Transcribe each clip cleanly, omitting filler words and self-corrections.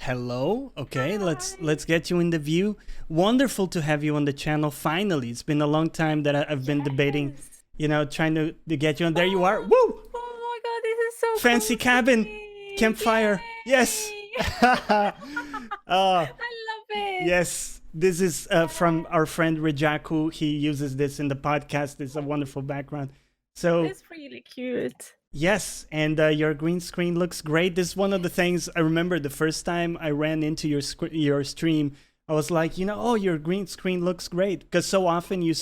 Hello. Okay, Hi. let's get you in the view. Wonderful to have you on the channel. Finally, it's been a long time that I've been debating, Yes. trying to get you on. There you are. Oh, Woo! oh my God, this is so Fancy cabin, cozy. campfire. Yes. Yay. uh, I love it. yes. This is from our friend Rejaku. He uses this in the podcast. It's a wonderful background. So It's really cute. yes, and your green screen looks great. This is one of the things I remember the first time I ran into your stream. I was like, oh, your green screen looks great because so often Yay.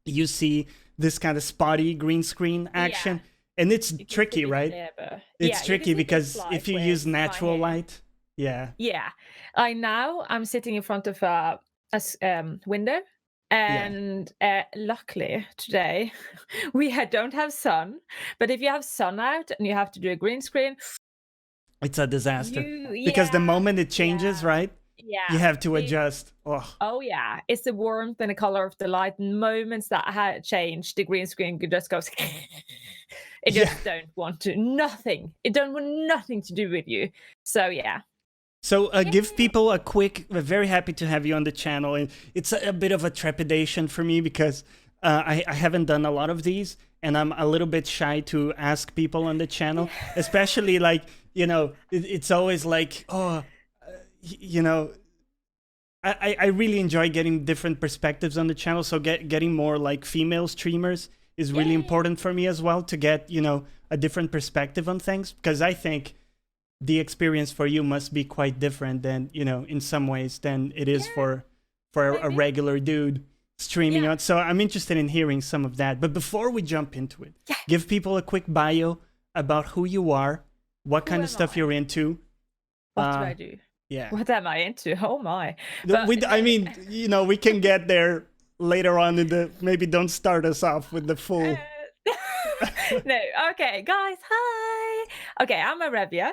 you see this kind of spotty green screen Yeah, action, and it's you can tricky, see it right? clever. It's Yeah, you can tricky see this because light if you with use my natural hand. light, yeah, Yeah, I'm sitting in front of a window, yeah, and luckily today don't have sun. But if you have sun out and you have to do a green screen, it's a disaster you because the yeah moment it changes, yeah right, you yeah have to the adjust. Oh, oh yeah, it's the warmth and the color of the light. Moments that had changed, the green screen just goes. It yeah. just don't want to nothing. It don't want nothing to do with you. So yeah. So Yeah. give people a quick. We're very happy to have you on the channel, and it's a bit of a trepidation for me because I haven't done a lot of these, and I'm a little bit shy to ask people on the Yeah. channel, especially like it's always like you know I really enjoy getting different perspectives on the channel, so getting more like female streamers is really Yay. important for me as well to get a different perspective on things because I think the experience for you must be quite different than in some ways than it is Yeah, for a maybe. regular dude streaming Yeah. on. So I'm interested in hearing some of that, but before we jump into it, Yeah. give people a quick bio about who you are, what Who kind of am stuff I? you're into. What do uh I do? yeah. What am I into? Oh my. But I no. mean, we can get there later on in the, maybe don't start us off with the full. No. Okay, guys. Hi. Okay, I'm Arevya.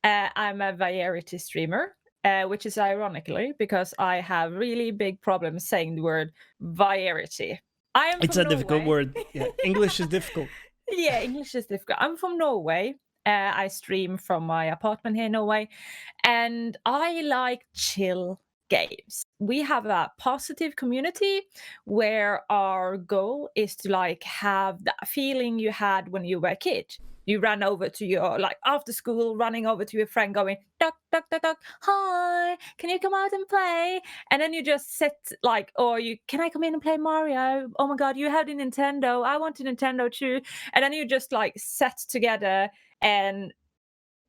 I'm a variety streamer, which is ironically because I have really big problems saying the word variety. I am It's from a difficult Norway. word. Yeah, English is difficult. Yeah, English is difficult. I'm from Norway. I stream from my apartment here in Norway, and I like chill games. We have a positive community where our goal is to like have that feeling you had when you were a kid. You ran over to your like after school, running over to your friend, going duck duck duck duck. Hi, can you come out and play? And then you just sit like, or you can I come in and play Mario? Oh my god, you have the Nintendo. I want a Nintendo too. And then you just like sat together and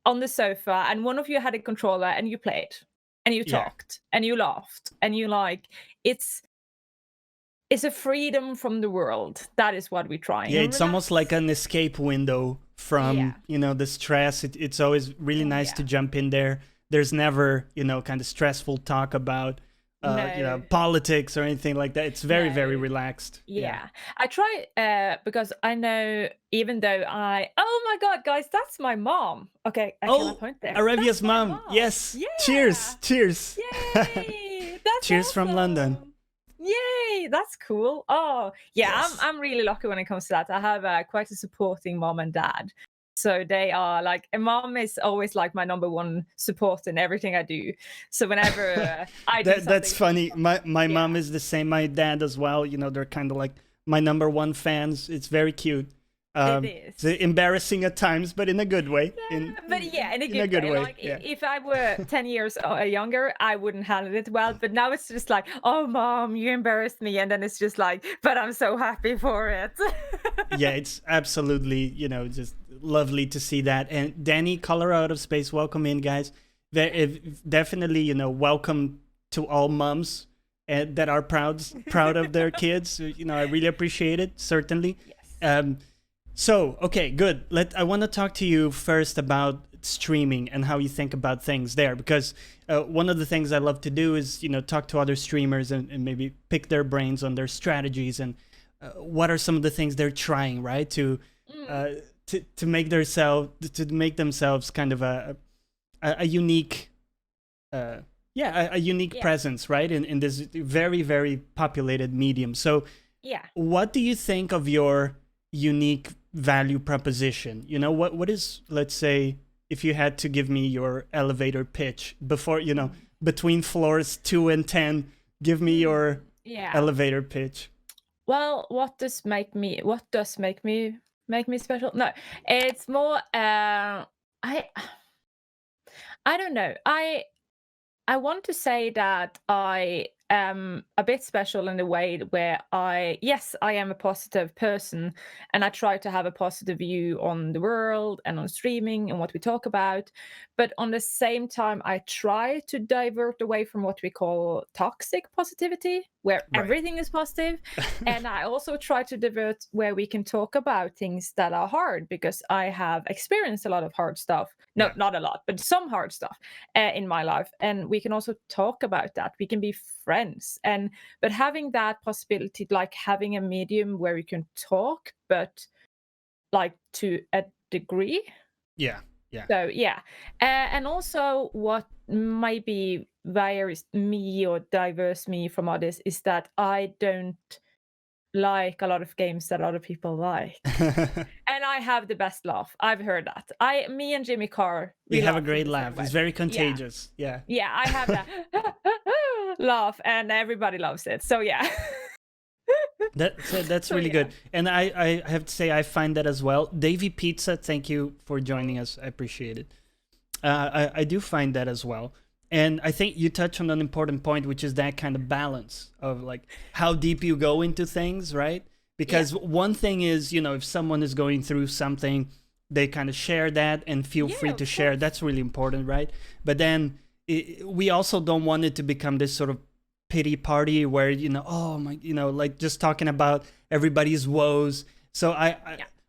on the sofa, and one of you had a controller, and you played, and you Yeah. talked, and you laughed, and you like it's it's a freedom from the world. That is what we're trying. Yeah, And it's almost like relax. an escape window from, Yeah. the stress. It's always really Oh nice to yeah. jump in there. There's never, kind of stressful talk about, No. politics or anything like that. It's very, very No. relaxed. Yeah. Yeah. I try because I know even though I oh my god, guys, that's my mom. Okay, I cannot Oh, point there. Aravia's That's my mom. mom. Yes. Cheers. Yeah. Cheers. Yay! That's Cheers from London. awesome. Yay! That's cool. Oh, yeah, Yes. I'm really lucky when it comes to that. I have quite a supporting mom and dad. So they are like, and mom is always like my number one support in everything I do. So whenever I do That's something, funny. My yeah, mom is the same. My dad as well. They're kind of like my number one fans. It's very cute. it It's is. embarrassing at times, but in a good way. Yeah, but yeah, in a In a good good way. way. Like Yeah. if I were 10 years younger, I wouldn't handle it well. But now it's just like, oh, mom, you embarrassed me. And then it's just like, but I'm so happy for it. Yeah, it's absolutely, just lovely to see that. And Danny, Color Out of Space, welcome in, guys. Definitely, welcome to all moms that are proud of their kids. I really appreciate it, certainly. Yes. So, okay, good. I want to talk to you first about streaming and how you think about things there, because one of the things I love to do is, talk to other streamers and maybe pick their brains on their strategies and what are some of the things they're trying, right, Mm, to make themselves kind of a unique, a unique yeah. presence, right, in this very, very populated medium. So, Yeah. what do you think of your unique value proposition? What is, let's say, if you had to give me your elevator pitch before, between floors 2 and 10, give me your elevator pitch. Well, what does make me special? No, it's more I don't know. I want to say that I am a bit special in the way where I am a positive person, and I try to have a positive view on the world and on streaming and what we talk about. But on the same time, I try to divert away from what we call toxic positivity, where everything is positive. And I also try to divert where we can talk about things that are hard, because I have experienced a lot of hard stuff. No, not a lot, but some hard stuff in my life. And we can also talk about that. We can be friends. But having that possibility, like having a medium where we can talk, but like to a degree. Yeah. So and also what maybe varies me or diverse me from others is that I don't like a lot of games that other people like. And I have the best laugh. I've heard that. Me and Jimmy Carr, we have a great laugh. It's very contagious. Yeah, I have that laugh, and everybody loves it. So yeah. That's really good. And I have to say, I find that as well. Davey Pizza, thank you for joining us. I appreciate it. I do find that as well. And I think you touch on an important point, which is that kind of balance of like how deep you go into things, right? Because one thing is, if someone is going through something, they kind of share that and feel free to share. That's really important, right? But then we also don't want it to become this sort of pity party where, like just talking about everybody's woes. So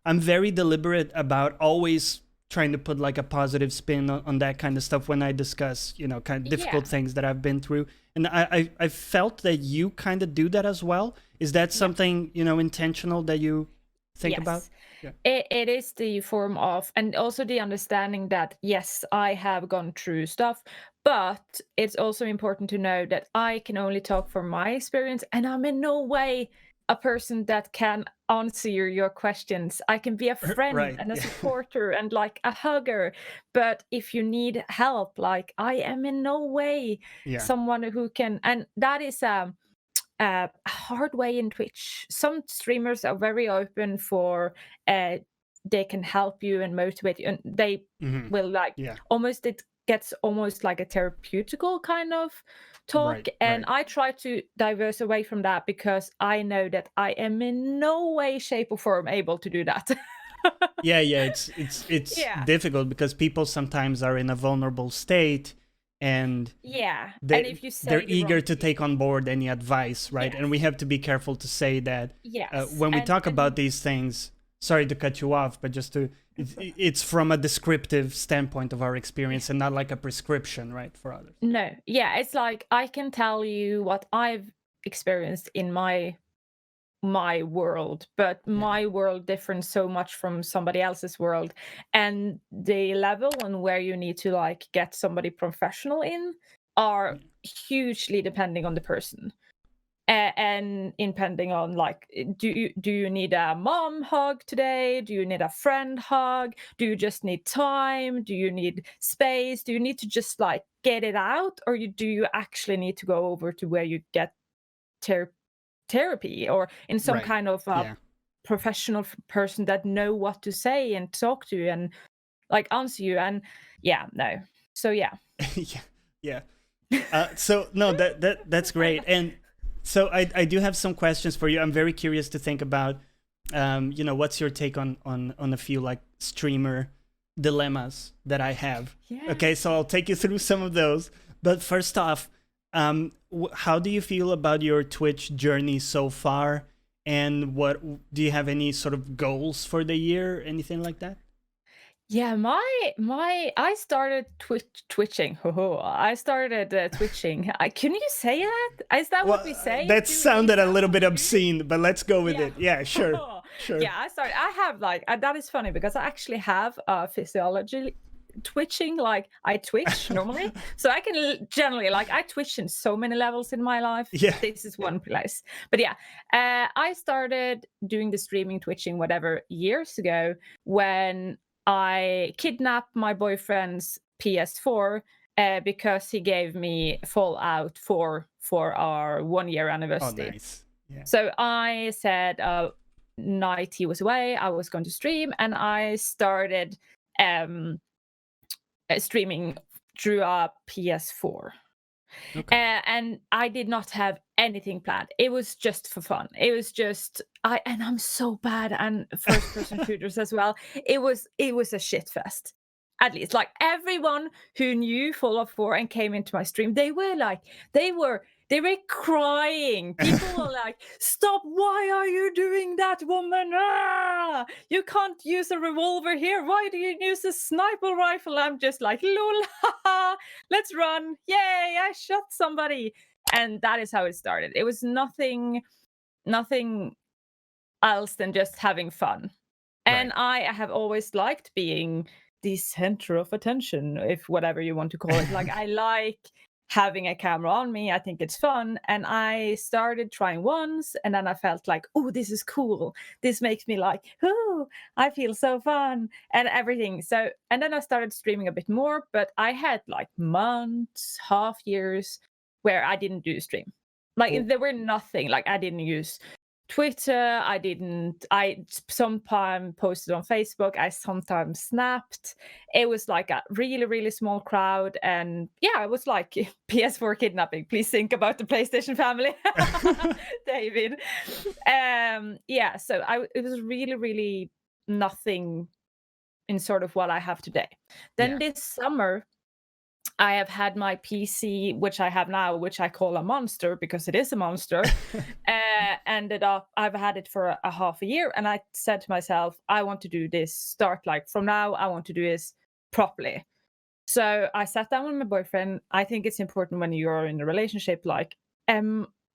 I'm very deliberate about always trying to put like a positive spin on that kind of stuff when I discuss, kind of difficult things that I've been through. And I felt that you kind of do that as well. Is that something, intentional that you think about? Yeah. It is the form of, and also the understanding that, yes, I have gone through stuff, but it's also important to know that I can only talk from my experience, and I'm in no way a person that can answer your questions. I can be a friend and a supporter and like a hugger, but if you need help, like I am in no way someone who can. And that is a hard way in Twitch. Some streamers are very open for they can help you and motivate you, and they will almost, it gets almost like a therapeutical kind of talk. And I try to diverse away from that, because I know that I am in no way, shape, or form able to do that. It's difficult because people sometimes are in a vulnerable state, and and if you say they're eager to take on board any advice, right? And we have to be careful to say that when we talk about these things. Sorry to cut you off, but just to it's from a descriptive standpoint of our experience and not like a prescription, right, for others. No, it's like I can tell you what I've experienced in my world, but my world differs so much from somebody else's world, and the level and where you need to like get somebody professional in are hugely depending on the person. And depending on like, do you need a mom hug today? Do you need a friend hug? Do you just need time? Do you need space? Do you need to just like get it out, or do you actually need to go over to where you get therapy or in some kind of professional person that know what to say and talk to you and like answer you? And so so no, that's great. And so I do have some questions for you. I'm very curious to think about, what's your take on a few like streamer dilemmas that I have. Okay, so I'll take you through some of those. But first off, how do you feel about your Twitch journey so far? And what do you have any sort of goals for the year? Anything like that? Yeah, I started twitching. I started twitching. Can you say that? Is that what we say? That sounded a little bit obscene, but let's go with it. Yeah, sure. Yeah, I have like that is funny because I actually have physiology twitching. Like I twitch normally, so I can generally like I twitch in so many levels in my life. This is one place. But I started doing the streaming twitching whatever years ago when I kidnapped my boyfriend's PS4 because he gave me Fallout 4 for our 1-year Oh, anniversary. nice. Yeah. So I said, night he was away, I was going to stream, and I started streaming through a PS4. Okay. And I did not have anything planned. It was just for fun. It was just and I'm so bad and first person shooters as well. It was a shit fest. At least like everyone who knew Fallout 4 and came into my stream, they were crying. People were like, "Stop! Why are you doing that, woman? Ah! You can't use a revolver here. Why do you use a sniper rifle?" I'm just like, "Lol, haha, let's run! Yay! I shot somebody!" And that is how it started. It was nothing else than just having fun. And Right. I have always liked being the center of attention, if whatever you want to call it. Like I like having a camera on me. I think it's fun. And I started trying once and then I felt like, oh, this is cool. This makes me like, oh, I feel so fun and everything. So, and then I started streaming a bit more, but I had like months, half years where I didn't do stream. Like Oh, there were nothing, like I didn't use Twitter. I sometimes posted on Facebook. I sometimes snapped. It was like a really, really small crowd. And yeah, it was like PS4 kidnapping. Please think about the PlayStation family, David. Yeah, so it was really, really nothing in sort of what I have today. Then yeah. this summer, I have had my PC, which I have now, which I call a monster because it is a monster. Ended up, I've had it for a half a year, and I said to myself, I want to do this. Start like from now, I want to do this properly. So I sat down with my boyfriend. I think it's important when you're in a relationship, like,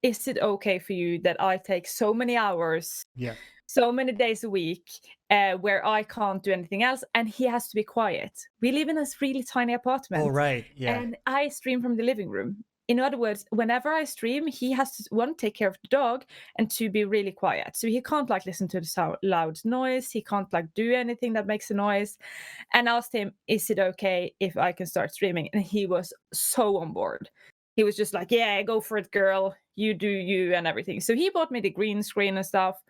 is it okay for you that I take so many hours, Yeah. so many days a week, where I can't do anything else, and he has to be quiet? We live in a really tiny Oh, apartment, right. Yeah. and I stream from the living room. In other words, whenever I stream, he has to one take care of the dog and to be really quiet. So he can't like listen to the loud noise. He can't like do anything that makes a noise. And I asked him, "Is it okay if I can start streaming?" And he was so on board. He was just like, "Yeah, go for it, girl. You do you and everything." So he bought me the green screen and stuff.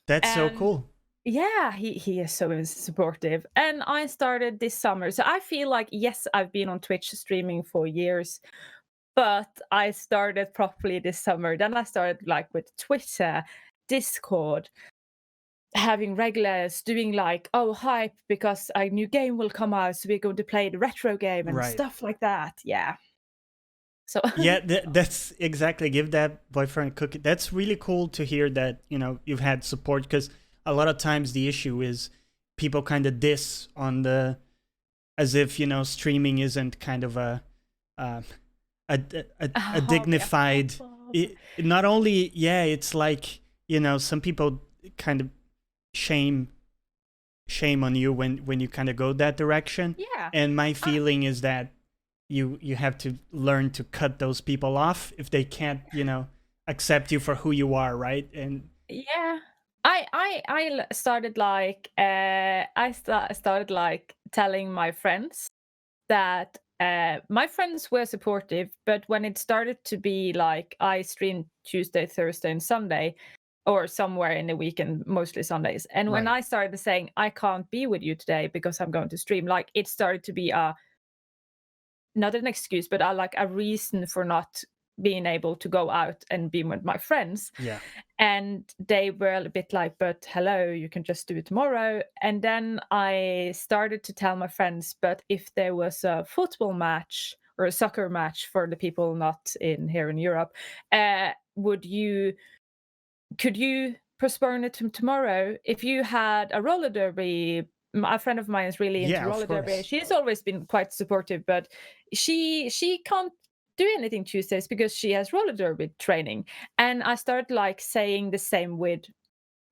That's so And cool. yeah, he is so supportive. And I started this summer. So I feel like, yes, I've been on Twitch streaming for years, but I started properly this summer. Then I started like with Twitter, Discord, having regulars doing like, oh, hype because a new game will come out. So we're going to play the retro game and Right. stuff like that. Yeah. So Yeah, that's exactly. Give that boyfriend a cookie. That's really cool to hear that, you've had support, because a lot of times the issue is people kind of diss on as if, streaming isn't kind of uh, a hobby, a dignified, hobby. not only, yeah, it's like, some people kind of shame on you when you kind of go that direction. Yeah. And my feeling is that you have to learn to cut those people off if they can't, accept you for who you are, right? And Yeah. Started like started like telling my friends that my friends were supportive, but when it started to be like I streamed Tuesday, Thursday, and Sunday, or somewhere in the weekend, mostly Sundays, and when right, I started saying I can't be with you today because I'm going to stream, like it started to be not an excuse, but like a reason for not being able to go out and be with my friends. yeah, And they were a bit like, but hello, you can just do it tomorrow. And then I started to tell my friends, but if there was a football match or a soccer match for the people not in here in Europe, could you postpone it to tomorrow? If you had a roller derby, a friend of mine is really into yeah, of roller derby. course, She's always been quite supportive, but she can't do anything Tuesdays because she has roller derby training. And I started like saying the same with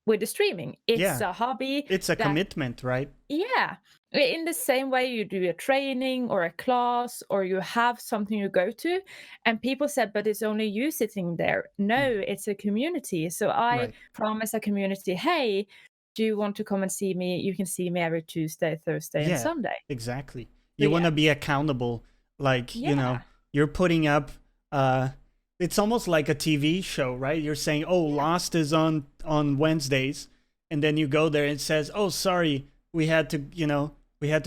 the streaming. It's yeah, a hobby it's a that, commitment, right? yeah, in the same way you do a training or a class or you have something you go to, and people said, but it's only you sitting there. No, Mm, it's a community. So I right, promise a community, hey, do you want to come and see me? You can see me every Tuesday, Thursday, and Yeah, Sunday. exactly. So, You want to be accountable. Like, Yeah. you're putting up, it's almost like a TV show, right? You're saying, oh, Lost is on Wednesdays. And then you go there and it says, oh, sorry, we had to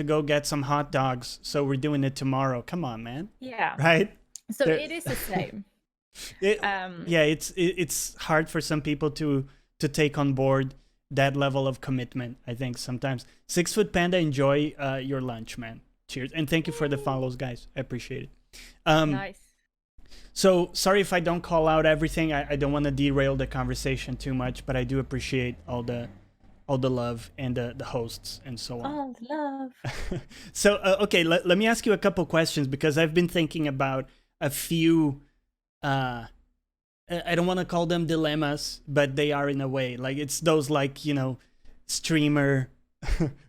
go get some hot dogs. So we're doing it tomorrow. Come on, man. Yeah. Right? So There- it is the same. yeah, it's hard for some people to take on board that level of commitment. I think sometimes 6 Foot Panda, enjoy your lunch, man. Cheers, and thank you for the follows, guys. I appreciate it. Nice. So sorry if I don't call out everything. I don't want to derail the conversation too much, but I do appreciate all the love and the hosts and so on. All love. So okay, let me ask you a couple questions because I've been thinking about a few. I don't want to call them dilemmas, but they are in a way. Like it's those streamer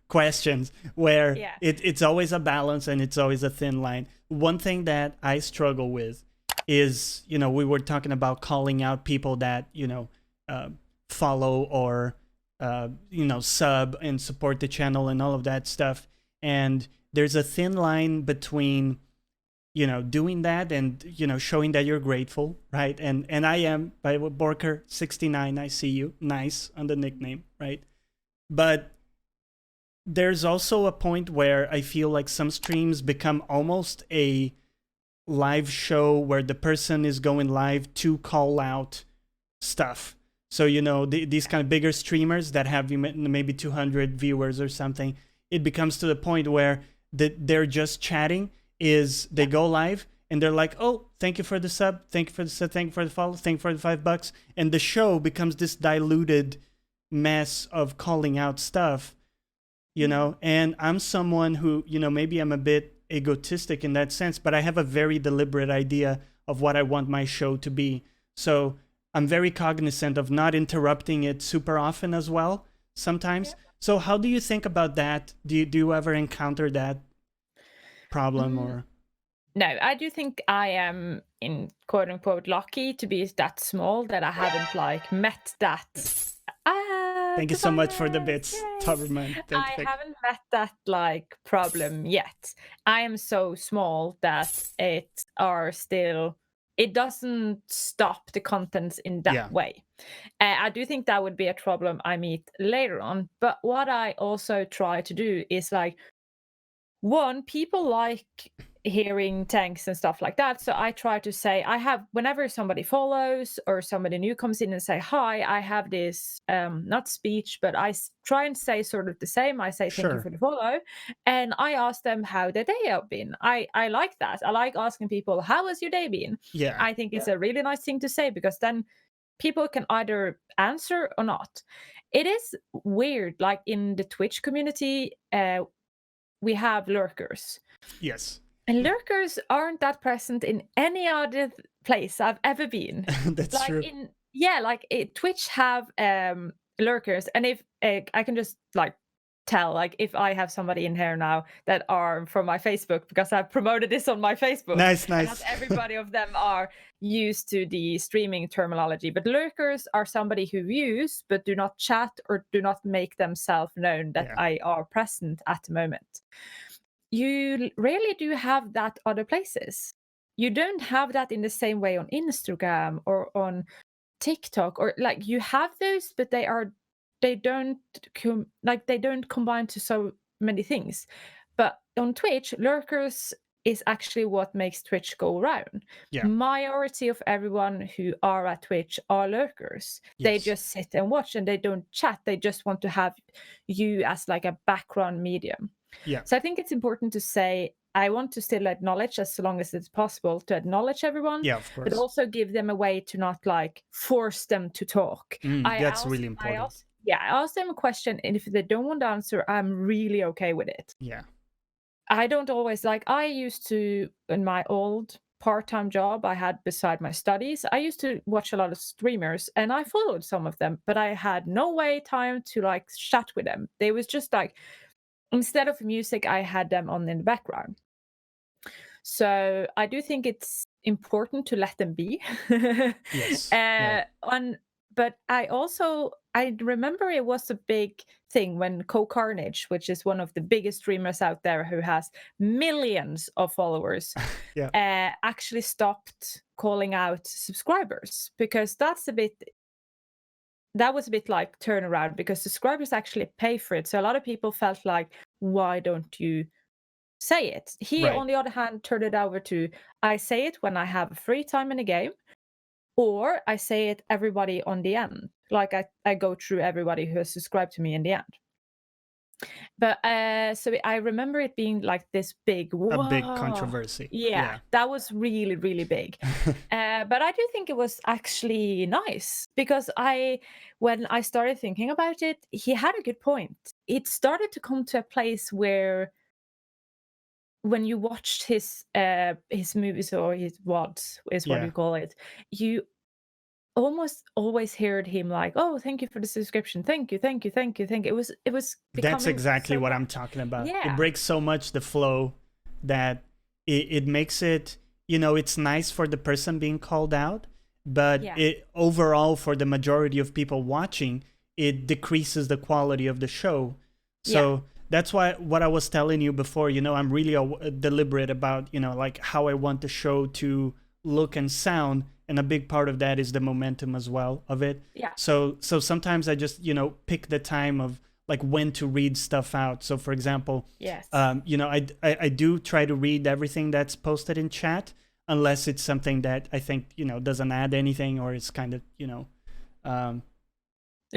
questions where it's always a balance and it's always a thin line. One thing that I struggle with is, we were talking about calling out people that, follow or, sub and support the channel and all of that stuff. And there's a thin line between, doing that and, showing that you're grateful, right? And I am, by Borker69, I see you. Nice on the nickname, right? But there's also a point where I feel like some streams become almost a live show where the person is going live to call out stuff. So, these kind of bigger streamers that have maybe 200 viewers or something, it becomes to the point where they're just chatting. They go live and they're like, oh, thank you for the sub, thank you for the sub, thank you for the follow, thank you for the $5. And the show becomes this diluted mess of calling out stuff. And I'm someone who, maybe I'm a bit egotistic in that sense, but I have a very deliberate idea of what I want my show to be. So I'm very cognizant of not interrupting it super often as well sometimes. Yeah. So how do you think about that? Do you ever encounter that problem or? No, I do think I am in quote unquote lucky to be that small that I haven't met that. Thank you so much for the bits, Toberman. I haven't met that problem yet. I am so small that it doesn't stop the contents in that way. I do think that would be a problem I meet later on. But what I also try to do is one, people like hearing thanks and stuff like that. So I try to say, whenever somebody follows or somebody new comes in and say, hi, I have this, not speech, but I try and say sort of the same. I say, thank you for the follow. And I ask them how their day have been. I like that. I like asking people, how has your day been? Yeah. I think it's a really nice thing to say because then people can either answer or not. It is weird. Like in the Twitch community, we have lurkers. Yes. And lurkers aren't that present in any other place I've ever been. That's true. Twitch have lurkers, and if I can just tell, if I have somebody in here now that are from my Facebook because I've promoted this on my Facebook. Nice. Not everybody of them are used to the streaming terminology, but lurkers are somebody who views but do not chat or do not make themselves known that I are present at the moment. You rarely do have that other places. You don't have that in the same way on Instagram or on TikTok, or you have those, but they don't combine to so many things. But on Twitch, lurkers is actually what makes Twitch go around. Yeah. Majority of everyone who are at Twitch are lurkers. Yes. They just sit and watch and they don't chat. They just want to have you as a background medium. Yeah. So I think it's important to say, I want to still acknowledge as long as it's possible to acknowledge everyone. Yeah, of course. But also give them a way to not force them to talk. That's really important. I ask them a question, and if they don't want to answer, I'm really okay with it. Yeah. I don't always I used to, in my old part-time job I had beside my studies, I used to watch a lot of streamers and I followed some of them, but I had no way time to chat with them. They was just instead of music, I had them on in the background. So I do think it's important to let them be. Yes. but I remember it was a big thing when Carnage, which is one of the biggest streamers out there who has millions of followers, Yeah. actually stopped calling out subscribers, because that was a bit like turnaround, because subscribers actually pay for it. So a lot of people felt like, why don't you say it? He, Right. on the other hand, turned it over to, I say it when I have free time in a game, or I say it everybody on the end. Like I go through everybody who has subscribed to me in the end. But so I remember it being like this big, A big whoa. controversy. Yeah, that was really, really big. But I do think it was actually nice, because when I started thinking about it, he had a good point. It started to come to a place where when you watched his movies, or his VODs is what Yeah. you call it, you almost always heard him like, "Oh, thank you for the subscription. Thank you, thank you, thank you, thank you." It was That's becoming exactly so what I'm much. talking about. It Yeah. breaks so much the flow that it makes it, it's nice for the person being called out, but Yeah. it overall, for the majority of people watching, it decreases the quality of the show. So that's why what I was telling you before, I'm really deliberate about, like how I want the show to look and sound. And a big part of that is the momentum as well of it. Yeah. So sometimes I just, pick the time of like when to read stuff out. So for example, Yes. I do try to read everything that's posted in chat, unless it's something that I think, doesn't add anything, or it's kind of, You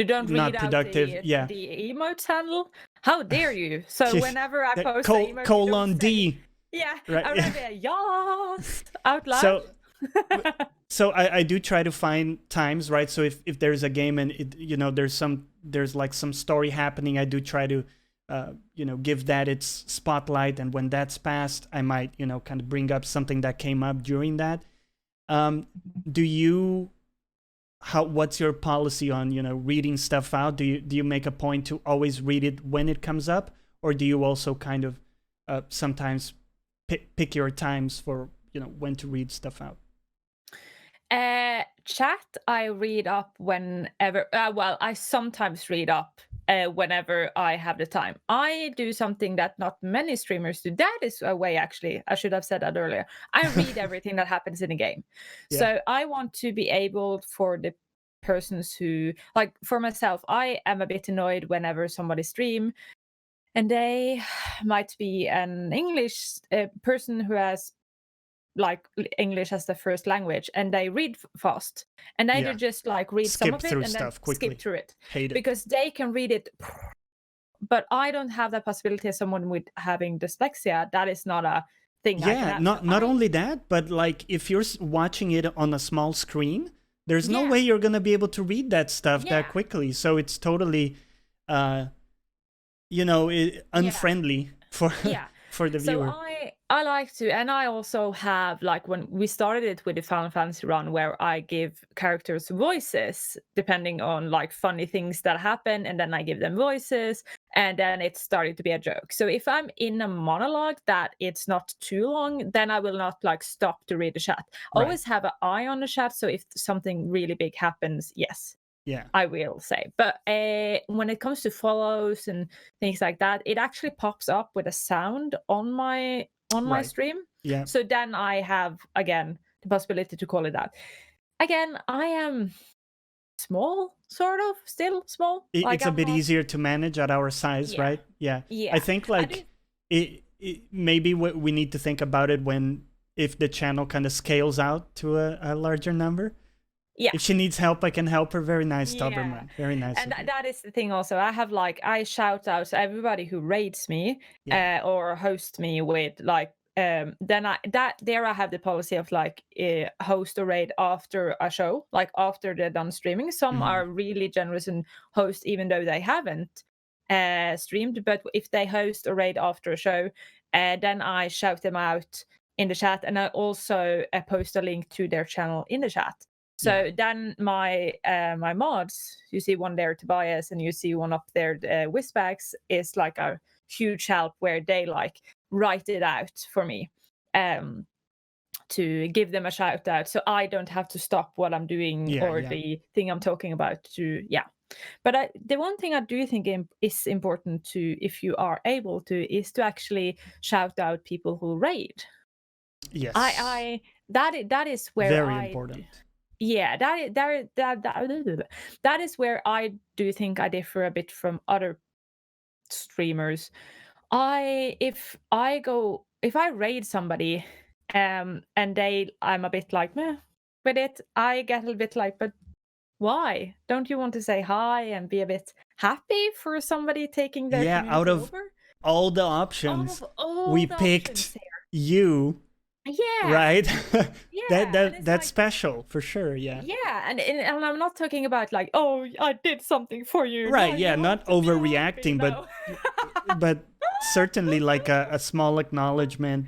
don't not read out productive. the Yeah. emotes handle? How dare you? So whenever I post an emote, you don't colon say, D. yeah, Right. Arevya, yes, out loud. So I do try to find times, right? So if there's a game and there's like some story happening, I do try to give that its spotlight, and when that's passed, I might kind of bring up something that came up during that. What's your policy on reading stuff out? Do you make a point to always read it when it comes up, or do you also kind of sometimes pick your times for when to read stuff out? Chat, I read up whenever. Well, I sometimes read up whenever I have the time. I do something that not many streamers do. That is a way, actually. I should have said that earlier. I read everything that happens in a game. Yeah. So I want to be able, for the persons who, like for myself, I am a bit annoyed whenever somebody stream and they might be an English person who has like English as the first language, and they read fast, and they do just like read some Skip of it through and then stuff quickly. skip through it. Hate it. Because they can read it, but I don't have that possibility as someone with having dyslexia. That is not a thing I can have. Not only that, but like if you're watching it on a small screen, there's no way you're gonna be able to read that stuff that quickly. So it's totally unfriendly for for the viewer. So I like to, and I also have, like when we started it with the Final Fantasy run, where I give characters voices depending on like funny things that happen, and then I give them voices, and then it started to be a joke. So if I'm in a monologue that it's not too long, then I will not like stop to read the chat. Always have an eye on the chat, so if something really big happens, yes, I will say. But when it comes to follows and things like that, it actually pops up with a sound on my stream. Yeah. So then I have, again, the possibility to call it out. Again, I am small, sort of, still small. It's a bit easier to manage at our size, right? Yeah. I think like maybe we need to think about it if the channel kind of scales out to a larger number. Yeah. If she needs help, I can help her. Very nice, Doberman. Very nice. And that is the thing also. I have I shout out to everybody who rates me or hosts me with like then I have the policy of like host or raid after a show, like after they're done streaming. Some are really generous and host even though they haven't streamed, but if they host or raid after a show, then I shout them out in the chat, and I also post a link to their channel in the chat. So then my mods, you see one there, Tobias, and you see one up there, Whizbags, is like a huge help where they like write it out for me to give them a shout out, so I don't have to stop what I'm doing or the thing I'm talking about to But the one thing I do think is important to, if you are able to, is to actually shout out people who raid. Yes. That is where very important. Yeah, that is where I do think I differ a bit from other streamers. If I raid somebody, and I'm a bit like meh with it, I get a little bit like, but why? Don't you want to say hi and be a bit happy for somebody taking their community out of over? all the options, we picked options you. Yeah. Right? Yeah. That's like, special for sure. Yeah. Yeah, and I'm not talking about like, oh, I did something for you. Right. Yeah. Not overreacting, but certainly like a small acknowledgement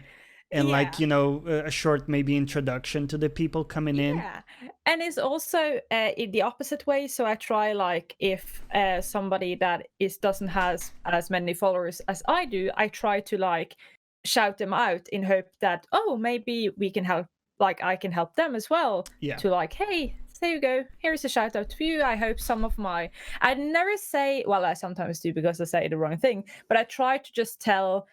and like, you know, a short maybe introduction to the people coming in. Yeah, and it's also in the opposite way. So I try, like, if somebody that doesn't has as many followers as I do, I try to like shout them out in hope that, oh, maybe we can help, like I can help them as well. Yeah. To like, hey, there you go, here's a shout out to you. I hope some of my, I never say, well, I sometimes do because I say the wrong thing, but I try to just tell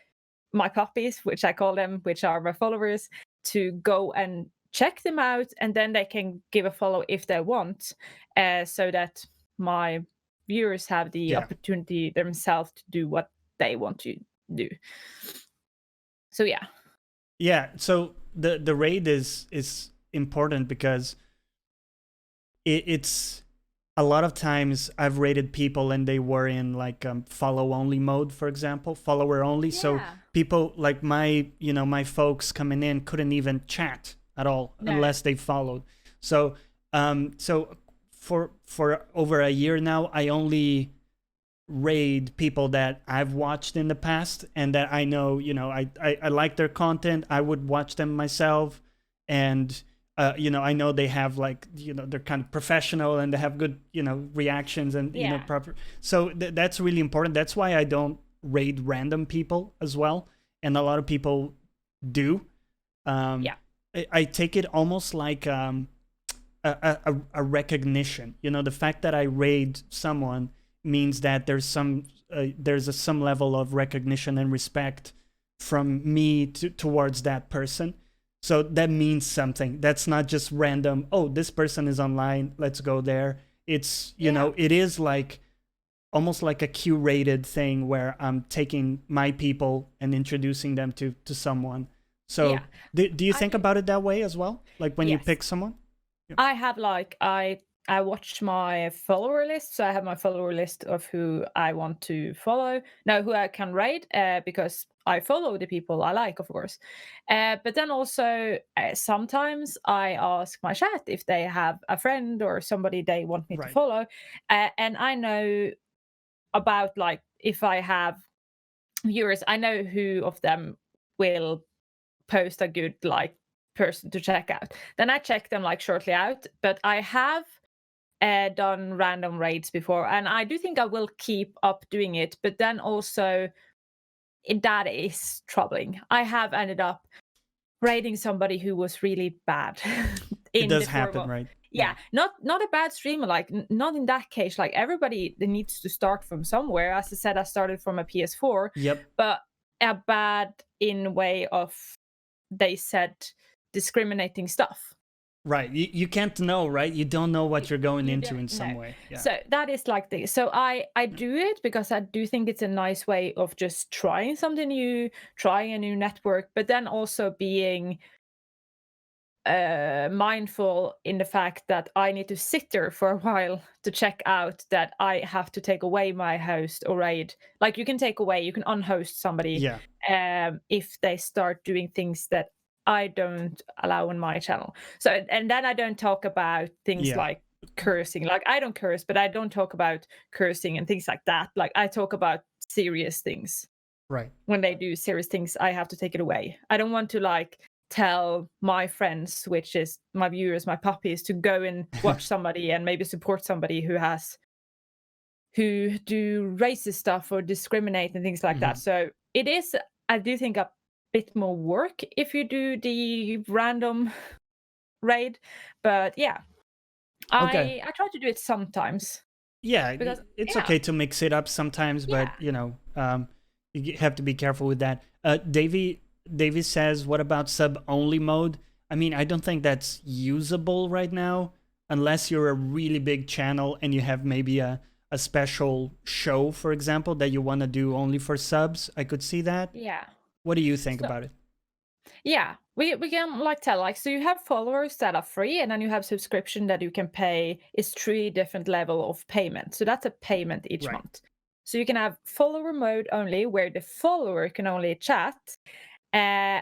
my puppies, which I call them, which are my followers, to go and check them out, and then they can give a follow if they want, so that my viewers have the opportunity themselves to do what they want to do. So so the raid is important because it's a lot of times I've raided people and they were in like follow only mode, for example, follower only. So people like my folks coming in couldn't even chat at all unless they followed. So so for over a year now, I only raid people that I've watched in the past and that I know, I like their content. I would watch them myself, and I know they have like, they're kind of professional and they have good, reactions and, proper. So that's really important. That's why I don't raid random people as well. And a lot of people do. I take it almost like a recognition. The fact that I raid someone means that there's some level of recognition and respect from me towards that person. So that means something. That's not just random, oh, this person is online, let's go there. It's, it is like almost like a curated thing where I'm taking my people and introducing them to someone. So do you think about it that way as well? Like when you pick someone? I have like, I watch my follower list. So I have my follower list of who I want to follow. Now, who I can raid, because I follow the people I like, of course. But then also sometimes I ask my chat if they have a friend or somebody they want me to follow. And I know about, like, if I have viewers, I know who of them will post a good, like, person to check out. Then I check them like shortly out. But I have done random raids before, and I do think I will keep up doing it. But then also that is troubling. I have ended up raiding somebody who was really bad. It does happen, right? Yeah, not a bad streamer, like not in that case. Like, everybody needs to start from somewhere. As I said, I started from a PS4. Yep. But a bad in way of, they said, discriminating stuff. Right. You can't know, right? You don't know what you're going into in some way. Yeah. So that is like the, so I do it because I do think it's a nice way of just trying something new, trying a new network, but then also being mindful in the fact that I need to sit there for a while to check out that I have to take away my host or raid. Like, you can unhost somebody if they start doing things that I don't allow on my channel. So, and then I don't talk about things like cursing. Like, I don't curse, but I don't talk about cursing and things like that. Like, I talk about serious things. Right. When they do serious things, I have to take it away. I don't want to, like, tell my friends, which is my viewers, my puppies, to go and watch somebody and maybe support somebody who do racist stuff or discriminate and things like that. So it is, I do think, a bit more work if you do the random raid. But yeah, Okay. I try to do it sometimes Yeah, because it's yeah, okay to mix it up sometimes, but yeah, you have to be careful with that. Davey says, "What about sub only mode?" I mean, I don't think that's usable right now, unless you're a really big channel and you have maybe a special show, for example, that you want to do only for subs. I could see that. yeah. What do you think So about it? yeah, we can like tell like so you have followers that are free and then you have subscription that you can pay is 3 different level of payment. So that's a payment each Right. month. So you can have follower mode only where the follower can only chat,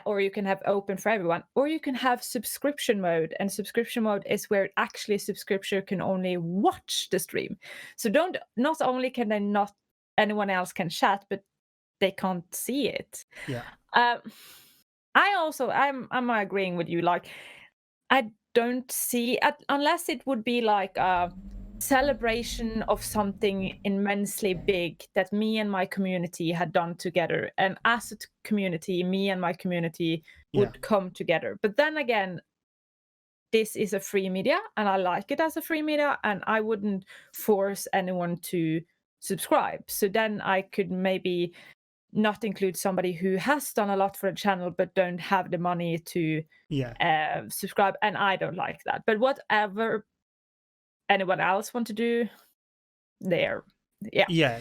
or you can have open for everyone, or you can have subscription mode. And subscription mode is where actually subscription can only watch the stream. So don't not only can they not anyone else can chat, but they can't see it. Yeah. Um, I'm agreeing with you. Like, I don't see unless it would be like a celebration of something immensely big that me and my community had done together, and as a community, me and my community Yeah. would come together. But then again, this is a free media, and I like it as a free media, and I wouldn't force anyone to subscribe. So then I could maybe not include somebody who has done a lot for the channel but don't have the money to Yeah. subscribe, and I don't like that. But whatever anyone else want to do, there, yeah, Yeah.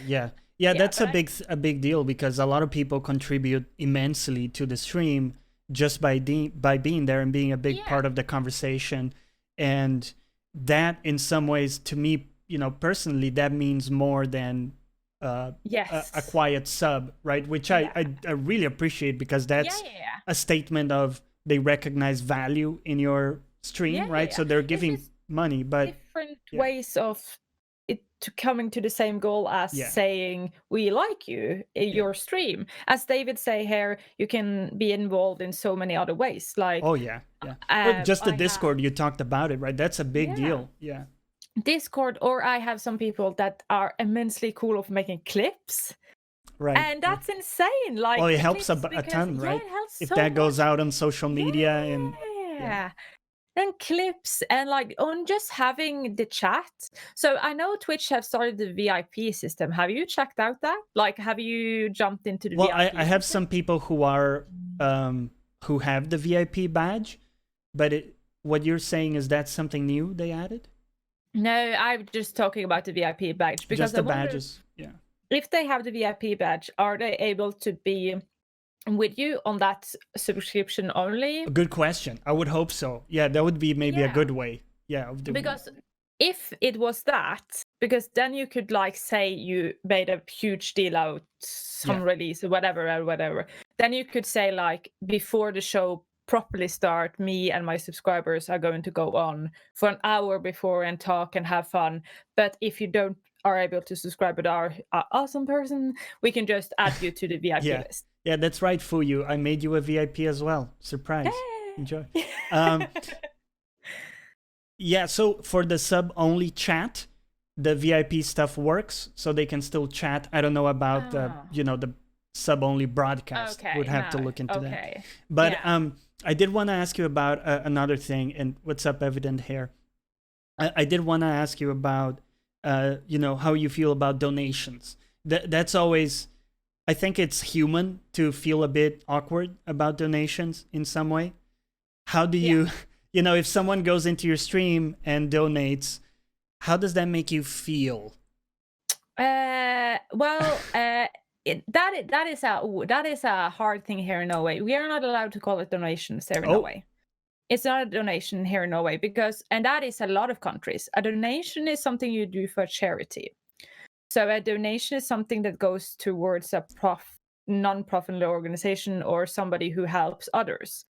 yeah. That's But a big deal because a lot of people contribute immensely to the stream just by by being there and being a big yeah, part of the conversation, and that in some ways, to me, personally, that means more than a yes, quiet sub, right? Which yeah, I really appreciate because yeah, that's yeah, yeah, a statement of they recognize value in your yeah, stream, yeah, right? yeah. So they're It's giving just money, but different yeah, ways of it to coming to the same goal as yeah, saying we like you in yeah. your stream. As David say here, you can be involved in so many other ways. Oh Like yeah. Or just the I have Discord, you talked about it, right? That's a big yeah deal. Yeah. Discord, or I have some people that are immensely cool of making clips, Right. and Yeah. that's insane. Well, Like it helps clips a because ton, yeah, right? it helps If so that goes much. out on social media and yeah. Yeah. And clips and like on just having the chat. So I know Twitch have started the VIP system. Have you checked out that? Like, have you jumped into the Well, I VIP have system? some people who have the VIP badge, but what you're saying is that something new they added? No, I'm just talking about the VIP badge because Just I the wonder badges. Yeah. if they have the VIP badge, are they able to be with you on that subscription only? A good question. I would hope so. Yeah, that would be maybe a Yeah. good way. Yeah, of doing it. Because if it was that, because then you could like say you made a huge deal out Yeah. some release or whatever. Then you could say like before the show properly start, me and my subscribers are going to go on for an hour before and talk and have fun. But if you don't are able to subscribe but are an awesome person, we can just add you to the VIP Yeah. list. Yeah, that's right, Fuyu. I made you a VIP as well. Surprise. Enjoy. Yay! Um, yeah, so for the sub only chat, the VIP stuff works, so they can still chat. I don't know about Oh, the sub only broadcast. Would okay, have to no, look into that. okay. But Yeah. I did want to ask you about another thing. And what's up, Evident here? I did want to ask you about how you feel about donations. That's always, I think it's human to feel a bit awkward about donations in some way. How do Yeah. you, if someone goes into your stream and donates, how does that make you feel? Well, that is a hard thing here in Norway. We are not allowed to call it donations here in Oh, Norway. It's not a donation here in Norway because, and that is a lot of countries. A donation is something you do for charity. So a donation is something that goes towards a non-profit organization or somebody who helps others.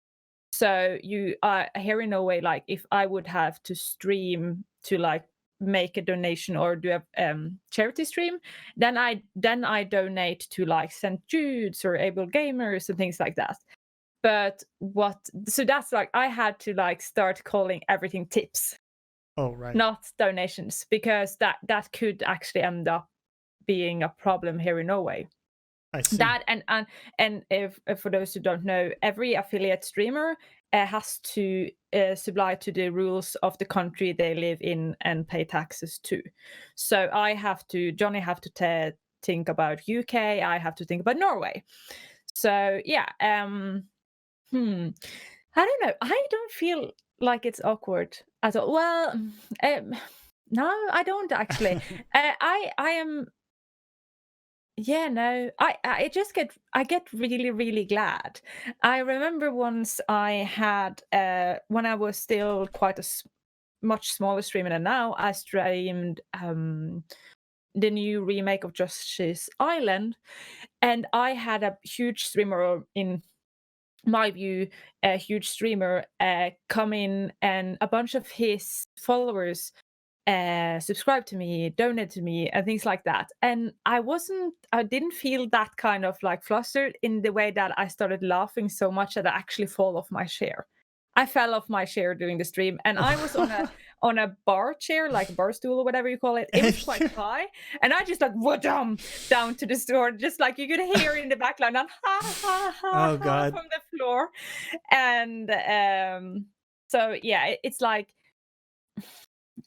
So you here in Norway, like if I would have to stream to like make a donation or do a charity stream, then I donate to like St. Jude's or Able Gamers and things like that. But so that's like I had to like start calling everything tips, oh, right. not donations, because that could actually end up being a problem here in Norway. I see. That and if for those who don't know, every affiliate streamer has to supply to the rules of the country they live in and pay taxes to. So Johnny have to think about UK, I have to think about Norway. So yeah, I don't know. I don't feel like it's awkward at all. Well, no, I don't actually. I am. Yeah, no. I get really really glad. I remember once I had when I was still quite much smaller streamer than now. I streamed the new remake of Justice Island, and I had a huge streamer in my view, a huge streamer, come in, and a bunch of his followers subscribe to me, donate to me, and things like that. And I didn't feel that kind of like flustered in the way that I started laughing so much that I actually fall off my chair. I fell off my chair during the stream, and I was on a bar chair, like a bar stool or whatever you call it. It was quite high, and I just like down to the floor, just like you could hear it in the background, and Oh God. from the floor. And so yeah, it's like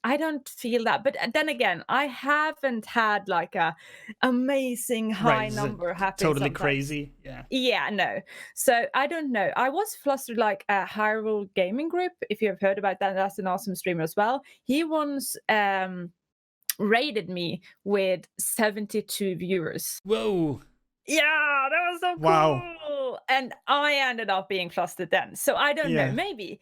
I don't feel that. But then again, I haven't had like a amazing high Right. number happen Totally sometimes. crazy. Yeah. Yeah, no. So I don't know. I was flustered like a Hyrule Gaming Group. If you have heard about that, that's an awesome streamer as well. He once rated me with 72 viewers. Whoa. Yeah, that was so Wow. cool. And I ended up being flustered then. So I don't know. Maybe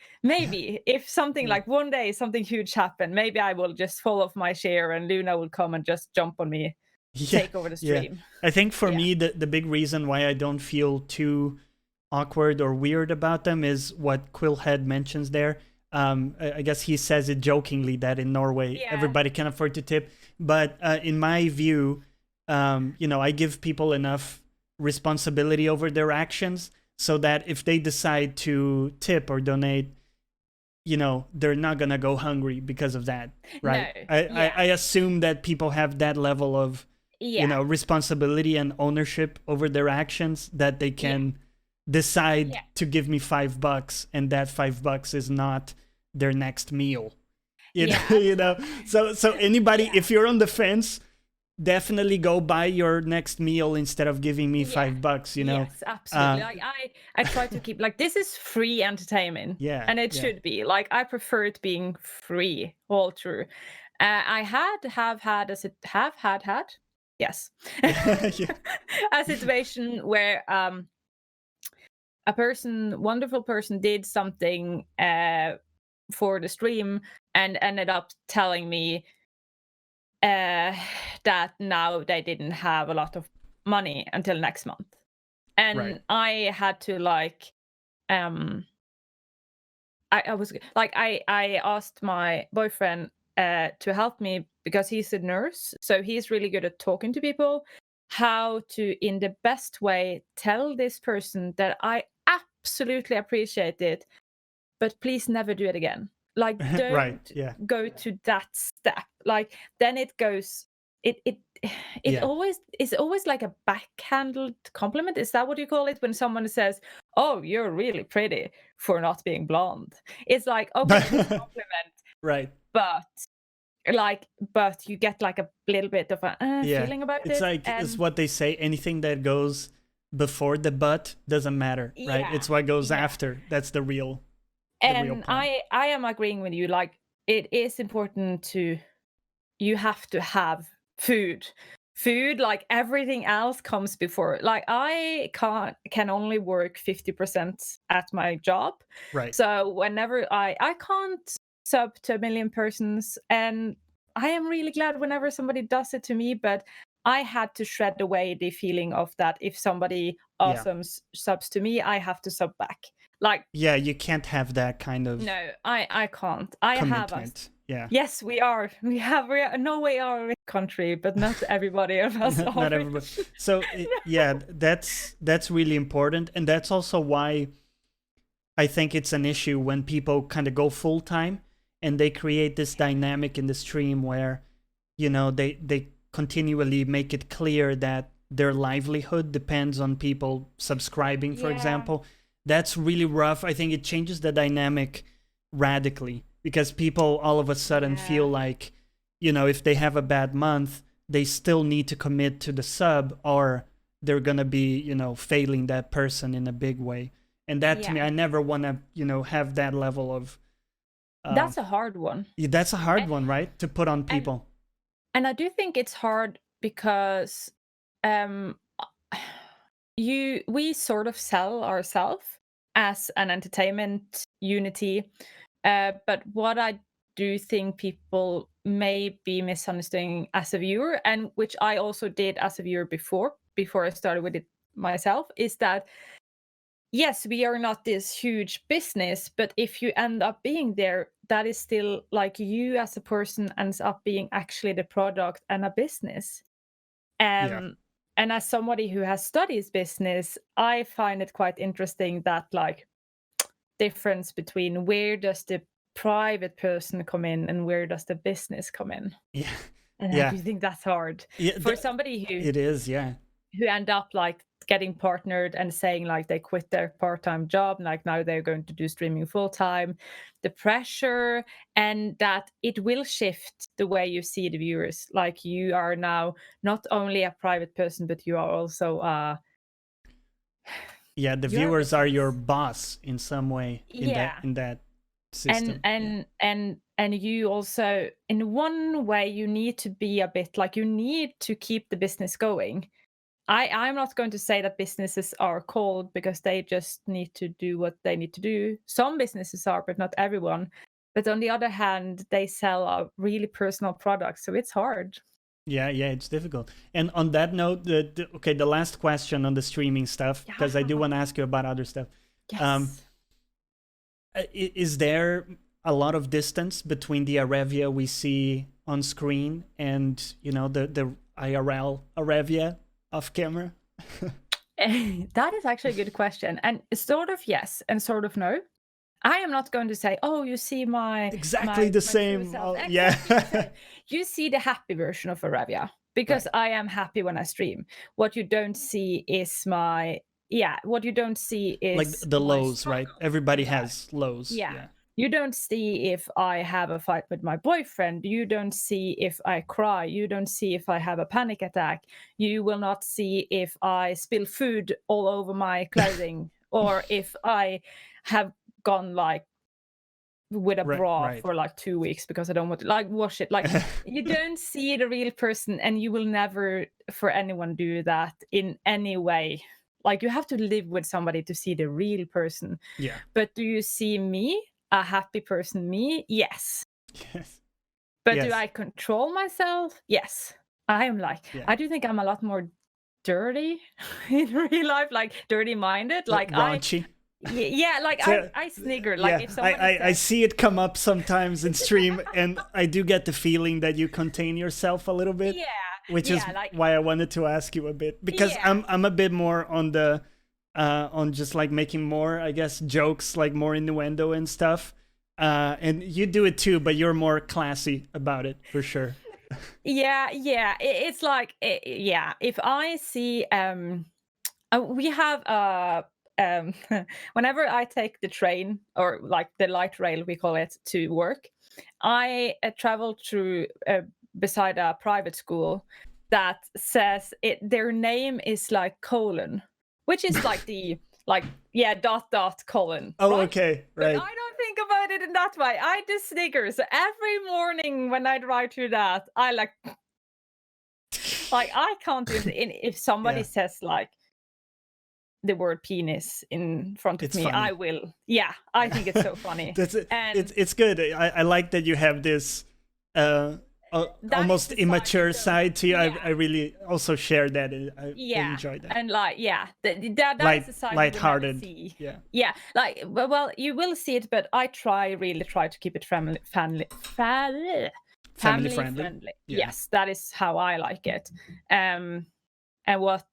if something like one day something huge happened, maybe I will just fall off my chair and Luna will come and just jump on me, take over the stream. I think for me, the big reason why I don't feel too awkward or weird about them is what Quillhead mentions there. I guess he says it jokingly that in Norway everybody can afford to tip, but in my view, I give people enough responsibility over their actions so that if they decide to tip or donate, they're not gonna go hungry because of that, right? No. I assume that people have that level of responsibility and ownership over their actions that they can decide to give me $5, and that $5 is not their next meal. So anybody, if you're on the fence, definitely go buy your next meal instead of giving me $5. Yes, absolutely. Like I try to keep like this is free entertainment. And it should be like I prefer it being free all through. I have had yes a situation where a wonderful person did something for the stream and ended up telling me that now they didn't have a lot of money until next month. And I had to like I was like I asked my boyfriend to help me because he's a nurse, so he's really good at talking to people, how to in the best way tell this person that I absolutely appreciate it, but please never do it again. Like don't go to that step. Like then it goes always is always like a backhanded compliment. Is that what you call it when someone says, "Oh, you're really pretty for not being blonde"? It's like, okay, it's a compliment. Right. But you get like a little bit of a feeling about it. It's like it's what they say, anything that goes before the but doesn't matter, right? It's what goes after. That's the real and I am agreeing with you. Like it is important you have to have food, like everything else comes before. Like I can only work 50% at my job, right? So whenever I can't sub to 1 million persons, and I am really glad whenever somebody does it to me, but I had to shred away the feeling of that if somebody awesome subs to me, I have to sub back. Like you can't have that kind of I can't. I commitment. have yes, we are Norway are a rich country, but not everybody of us are. Not everybody. So that's really important, and that's also why I think it's an issue when people kind of go full time and they create this dynamic in the stream where they continually make it clear that their livelihood depends on people subscribing, for example. That's really rough. I think it changes the dynamic radically, because people all of a sudden feel like, you know, if they have a bad month, they still need to commit to the sub, or they're gonna be, you know, failing that person in a big way. And that to me, I never want to, you know, have that level of that's a hard one. That's a hard one, right, to put on people. And I do think it's hard because we sort of sell ourselves as an entertainment unity, but what I do think people may be misunderstanding as a viewer, and which I also did as a viewer before I started with it myself, is that yes, we are not this huge business, but if you end up being there, that is still like you as a person ends up being actually the product and a business. And as somebody who has studied business, I find it quite interesting that like difference between where does the private person come in and where does the business come in. And I do think that's hard for somebody who it is who end up like getting partnered and saying like they quit their part-time job, like now they're going to do streaming full-time, the pressure, and that it will shift the way you see the viewers. Like you are now not only a private person, but you are also the viewers are your boss in some way in that system. And you also, in one way, you need to be a bit like, you need to keep the business going. I'm not going to say that businesses are cold, because they just need to do what they need to do. Some businesses are, but not everyone. But on the other hand, they sell a really personal product, so it's hard. Yeah, it's difficult. And on that note, the last question on the streaming stuff, because I do want to ask you about other stuff. Yes. Is there a lot of distance between the Arevya we see on screen and, you know, the IRL Arevya off camera? That is actually a good question, and sort of yes and sort of no. I am not going to say, oh, you see exactly the same. You see the happy version of Arevya, because I am happy when I stream. What you don't see is what you don't see is like the lows, right? Everybody has lows. You don't see if I have a fight with my boyfriend. You don't see if I cry. You don't see if I have a panic attack. You will not see if I spill food all over my clothing or if I have gone like with a bra for like 2 weeks because I don't want to like wash it. Like you don't see the real person, and you will never for anyone do that in any way. Like you have to live with somebody to see the real person. Yeah. But do you see me? A happy person, me? Yes. But do I control myself? Yes. I am like, I do think I'm a lot more dirty in real life, like dirty-minded. Like raunchy. I snigger. Like if somebody I see it come up sometimes in stream, and I do get the feeling that you contain yourself a little bit. Which is why I wanted to ask you a bit, because I'm a bit more on the on just like making more, I guess, jokes, like more innuendo and stuff. And you do it too, but you're more classy about it for sure. It's like, if I see, we have, whenever I take the train, or like the light rail, we call it, to work, I travel through beside a private school that says their name is like colon, which is like the .colon. Oh, right? Okay, right. But I don't think about it in that way. I do snickers. So every morning when I drive through that, I like I can't do it. If somebody says like the word penis in front of me, funny. I will. Yeah, I think it's so funny. It's good. I like that you have this almost immature side to you. I really also share that. I enjoy that. And like that is the side lighthearted. Like well, you will see it, but I really try to keep it family friendly. Yes, that is how I like it. And what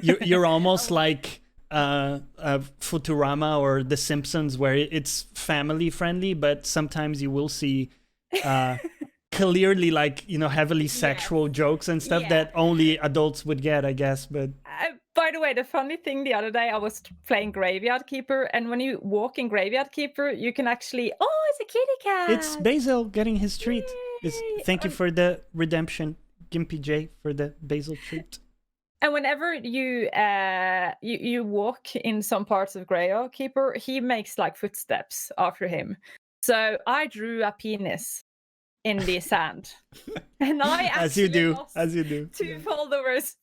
you're almost like Futurama or The Simpsons, where it's family friendly, but sometimes you will see clearly like, you know, heavily Yes. sexual jokes and stuff Yeah. that only adults would get, I guess. But By the way, the funny thing the other day, I was playing Graveyard Keeper, and when you walk in Graveyard Keeper, you can actually, oh, it's a kitty cat. it's Basil getting his treat. Yay! Thank you for the redemption, Gimpy J, for the Basil treat. And whenever you you walk in some parts of Graveyard Keeper, he makes like footsteps after him. So I drew a penis in the sand, and I As you actually do, lost as you do. 2 Yeah. followers.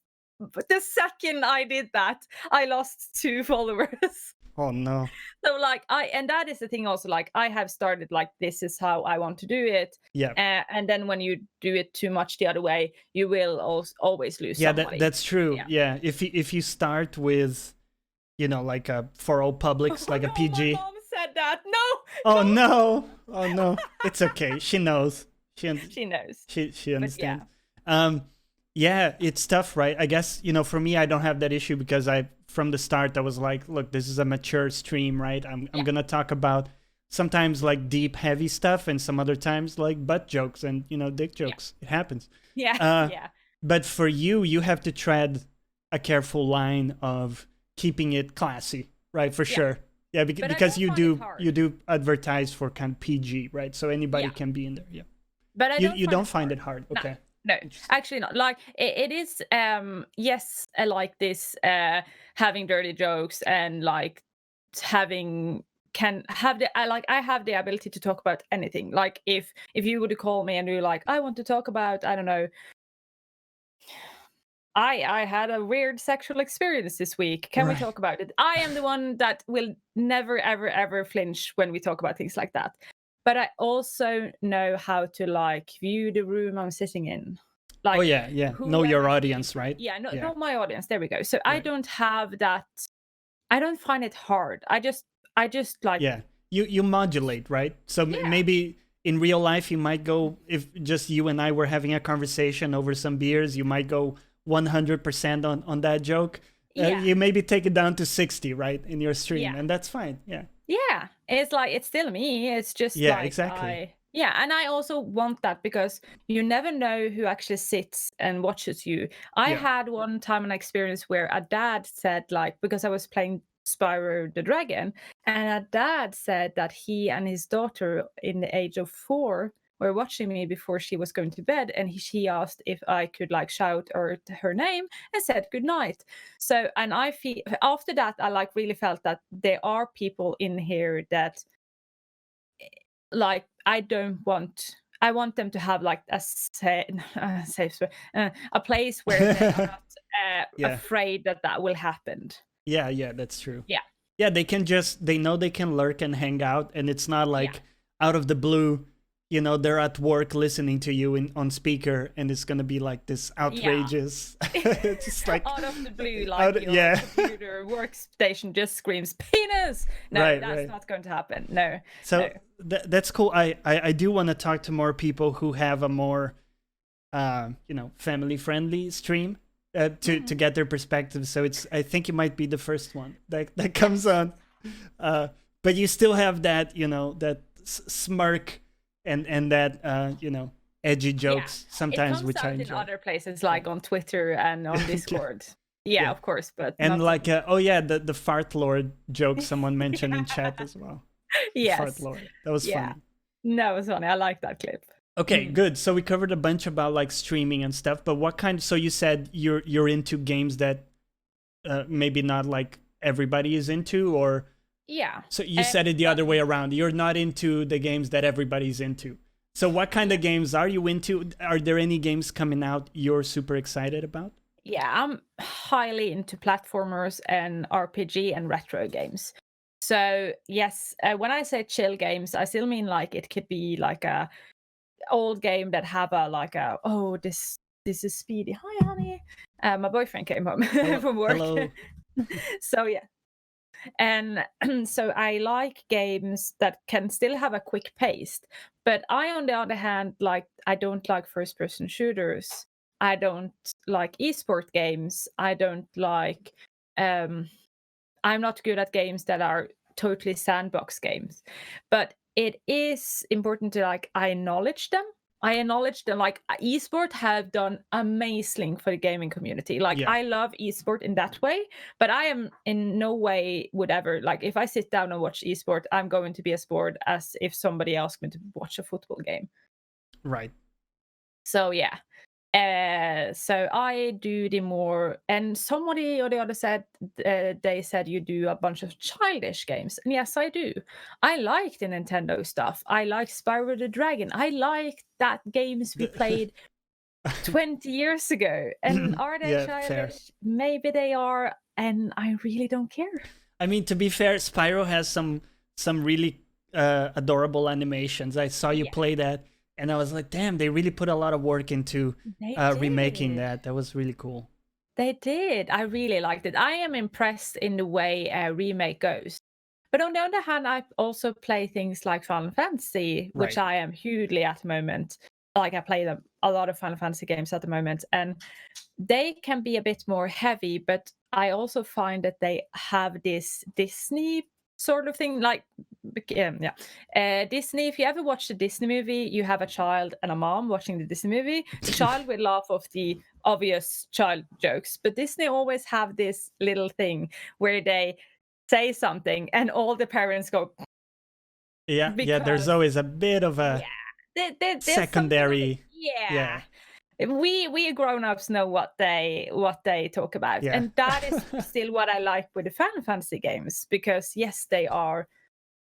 But the second I did that, I lost 2 followers. Oh no. So like and that is the thing also, like I have started like this is how I want to do it. Yeah. And then when you do it too much the other way, you will always lose Yeah, somebody. that's true. Yeah. If you start with, you know, like a for all publics, like a PG. My mom said that. No. Oh no. Oh no. It's okay. She knows. She knows. She understands. Yeah. Yeah, it's tough, right? I guess, you know, for me, I don't have that issue because from the start, I was like, look, this is a mature stream, right? I'm going to talk about sometimes like deep, heavy stuff and some other times like butt jokes and, you know, dick jokes. It happens. Yeah. But for you have to tread a careful line of keeping it classy, right? For sure. Yeah, because you do advertise for kind of PG, right? So anybody can be in there. Yeah. But you don't find it hard. Okay. No, actually not. Like it is yes, I like this having dirty jokes and like having I have the ability to talk about anything. Like if you would call me and you're like, I want to talk about, I don't know, I had a weird sexual experience this week. Can we talk about it? I am the one that will never ever flinch when we talk about things like that. But I also know how to like view the room I'm sitting in. Like, oh yeah. Know your audience, right? Yeah, know my audience. There we go. So I don't have that. I don't find it hard. I just like. Yeah, you modulate, right? So maybe in real life you might go, if just you and I were having a conversation over some beers, you might go 100% on that joke. You maybe take it down to 60, right, in your stream, and that's fine. Yeah, it's like it's still me. It's just like exactly. And I also want that because you never know who actually sits and watches you. I had one time an experience where a dad said, like, because I was playing Spyro the Dragon, and a dad said that he and his daughter in the age of 4 were watching me before she was going to bed, and she asked if I could like shout her name and said good night. So, and I feel after that I like really felt that there are people in here that like I want them to have like a safe space, a place where they're not afraid that will happen. Yeah, that's true. Yeah, they know they can lurk and hang out, and it's not like out of the blue, you know, they're at work listening to you on speaker, and it's gonna be like this outrageous. It's just like out of the blue, like your computer workstation just screams penis. No, that's not going to happen. No. So that's cool. I do want to talk to more people who have a more, family friendly stream to get their perspective. So I think you might be the first one that comes on, but you still have that, you know, that smirk. And that edgy jokes sometimes, which I enjoy. It comes out in other places like on Twitter and on Discord. Of course, but and like the fart lord joke someone mentioned in chat as well. Yes, fart lord, that was funny. No, it was funny. I like that clip. Okay, good. So we covered a bunch about like streaming and stuff, but what kind? So you said you're into games that maybe not like everybody is into, or. Yeah. So you said it the other way around. You're not into the games that everybody's into. So what kind of games are you into? Are there any games coming out you're super excited about? Yeah, I'm highly into platformers and RPG and retro games. So yes, when I say chill games, I still mean like it could be like a old game that have this is speedy. Hi, honey. My boyfriend came home from work. Hello. So yeah. And so I like games that can still have a quick pace, but I, on the other hand, I don't like first-person shooters. I don't like esport games. I don't like. I'm not good at games that are totally sandbox games, but it is important to like I acknowledge them I acknowledge that like esport have done amazing for the gaming community. Like Yeah. I love esport in that way, but I am in no way would ever like if I sit down and watch esport, I'm going to be a sport as if somebody else going to watch a football game. Right. So yeah. So I do the more, and somebody or the other said they said you do a bunch of childish games, and yes, I do. I like the Nintendo stuff. I like Spyro the Dragon. I like that games we played 20 years ago. And are they Yeah, fair. childish? Maybe they are, and I really don't care. I mean, to be fair, Spyro has some really adorable animations. I saw you Yeah. play that, and I was like, damn, they really put a lot of work into They remaking did. that. That was really cool. They did. I really liked it. I am impressed in the way a remake goes. But on the other hand, I also play things like Final Fantasy, which Right. I am hugely at the moment. Like I play a lot of Final Fantasy games at the moment, and they can be a bit more heavy. But I also find that they have this Disney sort of thing, like Disney. If you ever watch a Disney movie, you have a child and a mom watching the Disney movie. The child will laugh off the obvious child jokes, but Disney always have this little thing where they say something and all the parents go Yeah, yeah. There's because always a bit of a there's secondary. yeah. We grown-ups know what they talk about, Yeah. and that is still what I like with the Final Fantasy games, because yes, they are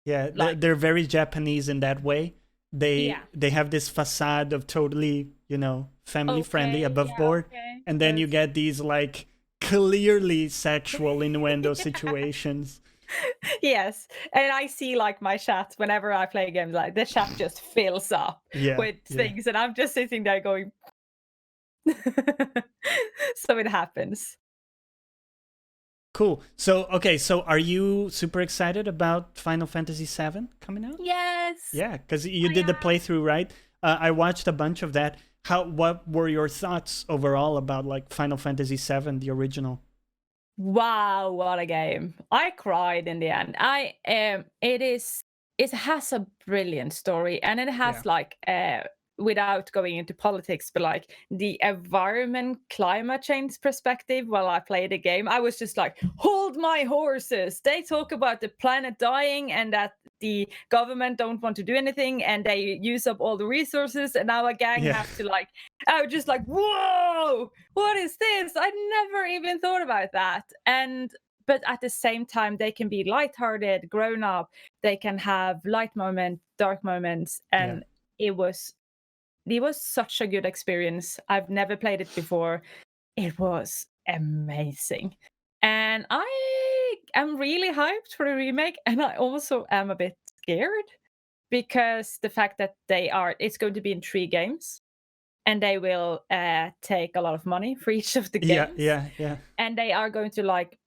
Yeah, like they're very Japanese in that way. yeah They have this facade of totally, family friendly, above board, okay, and then you yes. get these like clearly sexual innuendo situations. Yes, and I see like my chat whenever I play games, like the chat just fills up Yeah, with yeah. things, and I'm just sitting there going. So it happens. Cool. So, okay, so are you super excited about Final Fantasy VII coming out? Yes. Yeah, because you I did the am. playthrough, right? I watched a bunch of that. What were your thoughts overall about like Final Fantasy VII, the original? Wow, what a game. I cried in the end. It has a brilliant story, and it Yeah. has like without going into politics, but like the environment climate change perspective while I play the game, I was just like, hold my horses. They talk about the planet dying and that the government don't want to do anything and they use up all the resources, and now a gang Yeah. have to like I was just like, whoa, what is this? I never even thought about that. But at the same time, they can be lighthearted, grown up. They can have light moments, dark moments, Yeah. and it was such a good experience. I've never played it before. It was amazing. And I am really hyped for the remake, and I also am a bit scared because the fact that it's going to be in 3 games, and they will take a lot of money for each of the Yeah, games, yeah, yeah. and they are going to like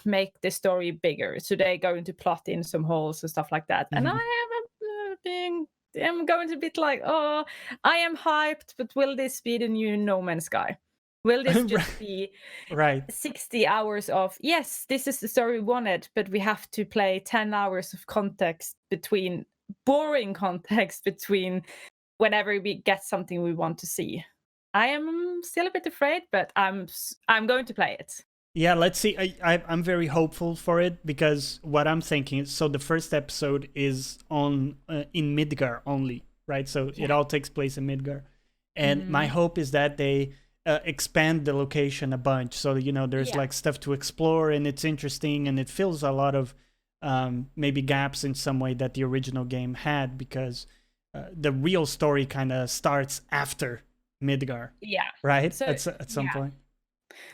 make the story bigger, so they're going to plot in some holes and stuff like that, and I Mhm. am I'm going to be like, oh, I am hyped, but will this be the new No Man's Sky? Will this just be Right. 60 hours of, yes, this is the story we wanted, but we have to play 10 hours of boring context between whenever we get something we want to see. I am still a bit afraid, but I'm going to play it. Yeah, let's see. I'm very hopeful for it because what I'm thinking is, so the first episode is on in Midgar only, right? So it Yeah. all takes place in Midgar, and my hope is that they expand the location a bunch, so there's Yeah. like stuff to explore and it's interesting and it fills a lot of maybe gaps in some way that the original game had, because the real story kind of starts after Midgar, Yeah. right? So At some yeah. point.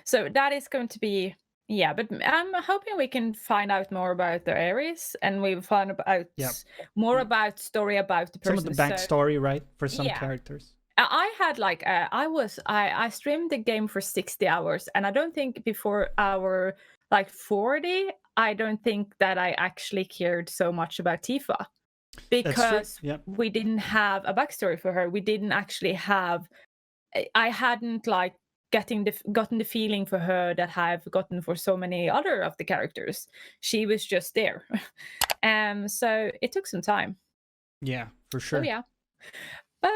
So that is going to be, yeah, but I'm hoping we can find out more about the areas, and we find out Yep. more about story about the Some of person. the backstory, right, for some yeah. characters. I had like I streamed the game for 60 hours, and I don't think before hour like 40, I don't think that I actually cared so much about Tifa, That's true. because Yep. we didn't have a backstory for her. We didn't actually have. I hadn't like gotten the feeling for her that I've gotten for so many other of the characters. She was just there. So it took some time. Yeah, for So sure. yeah. But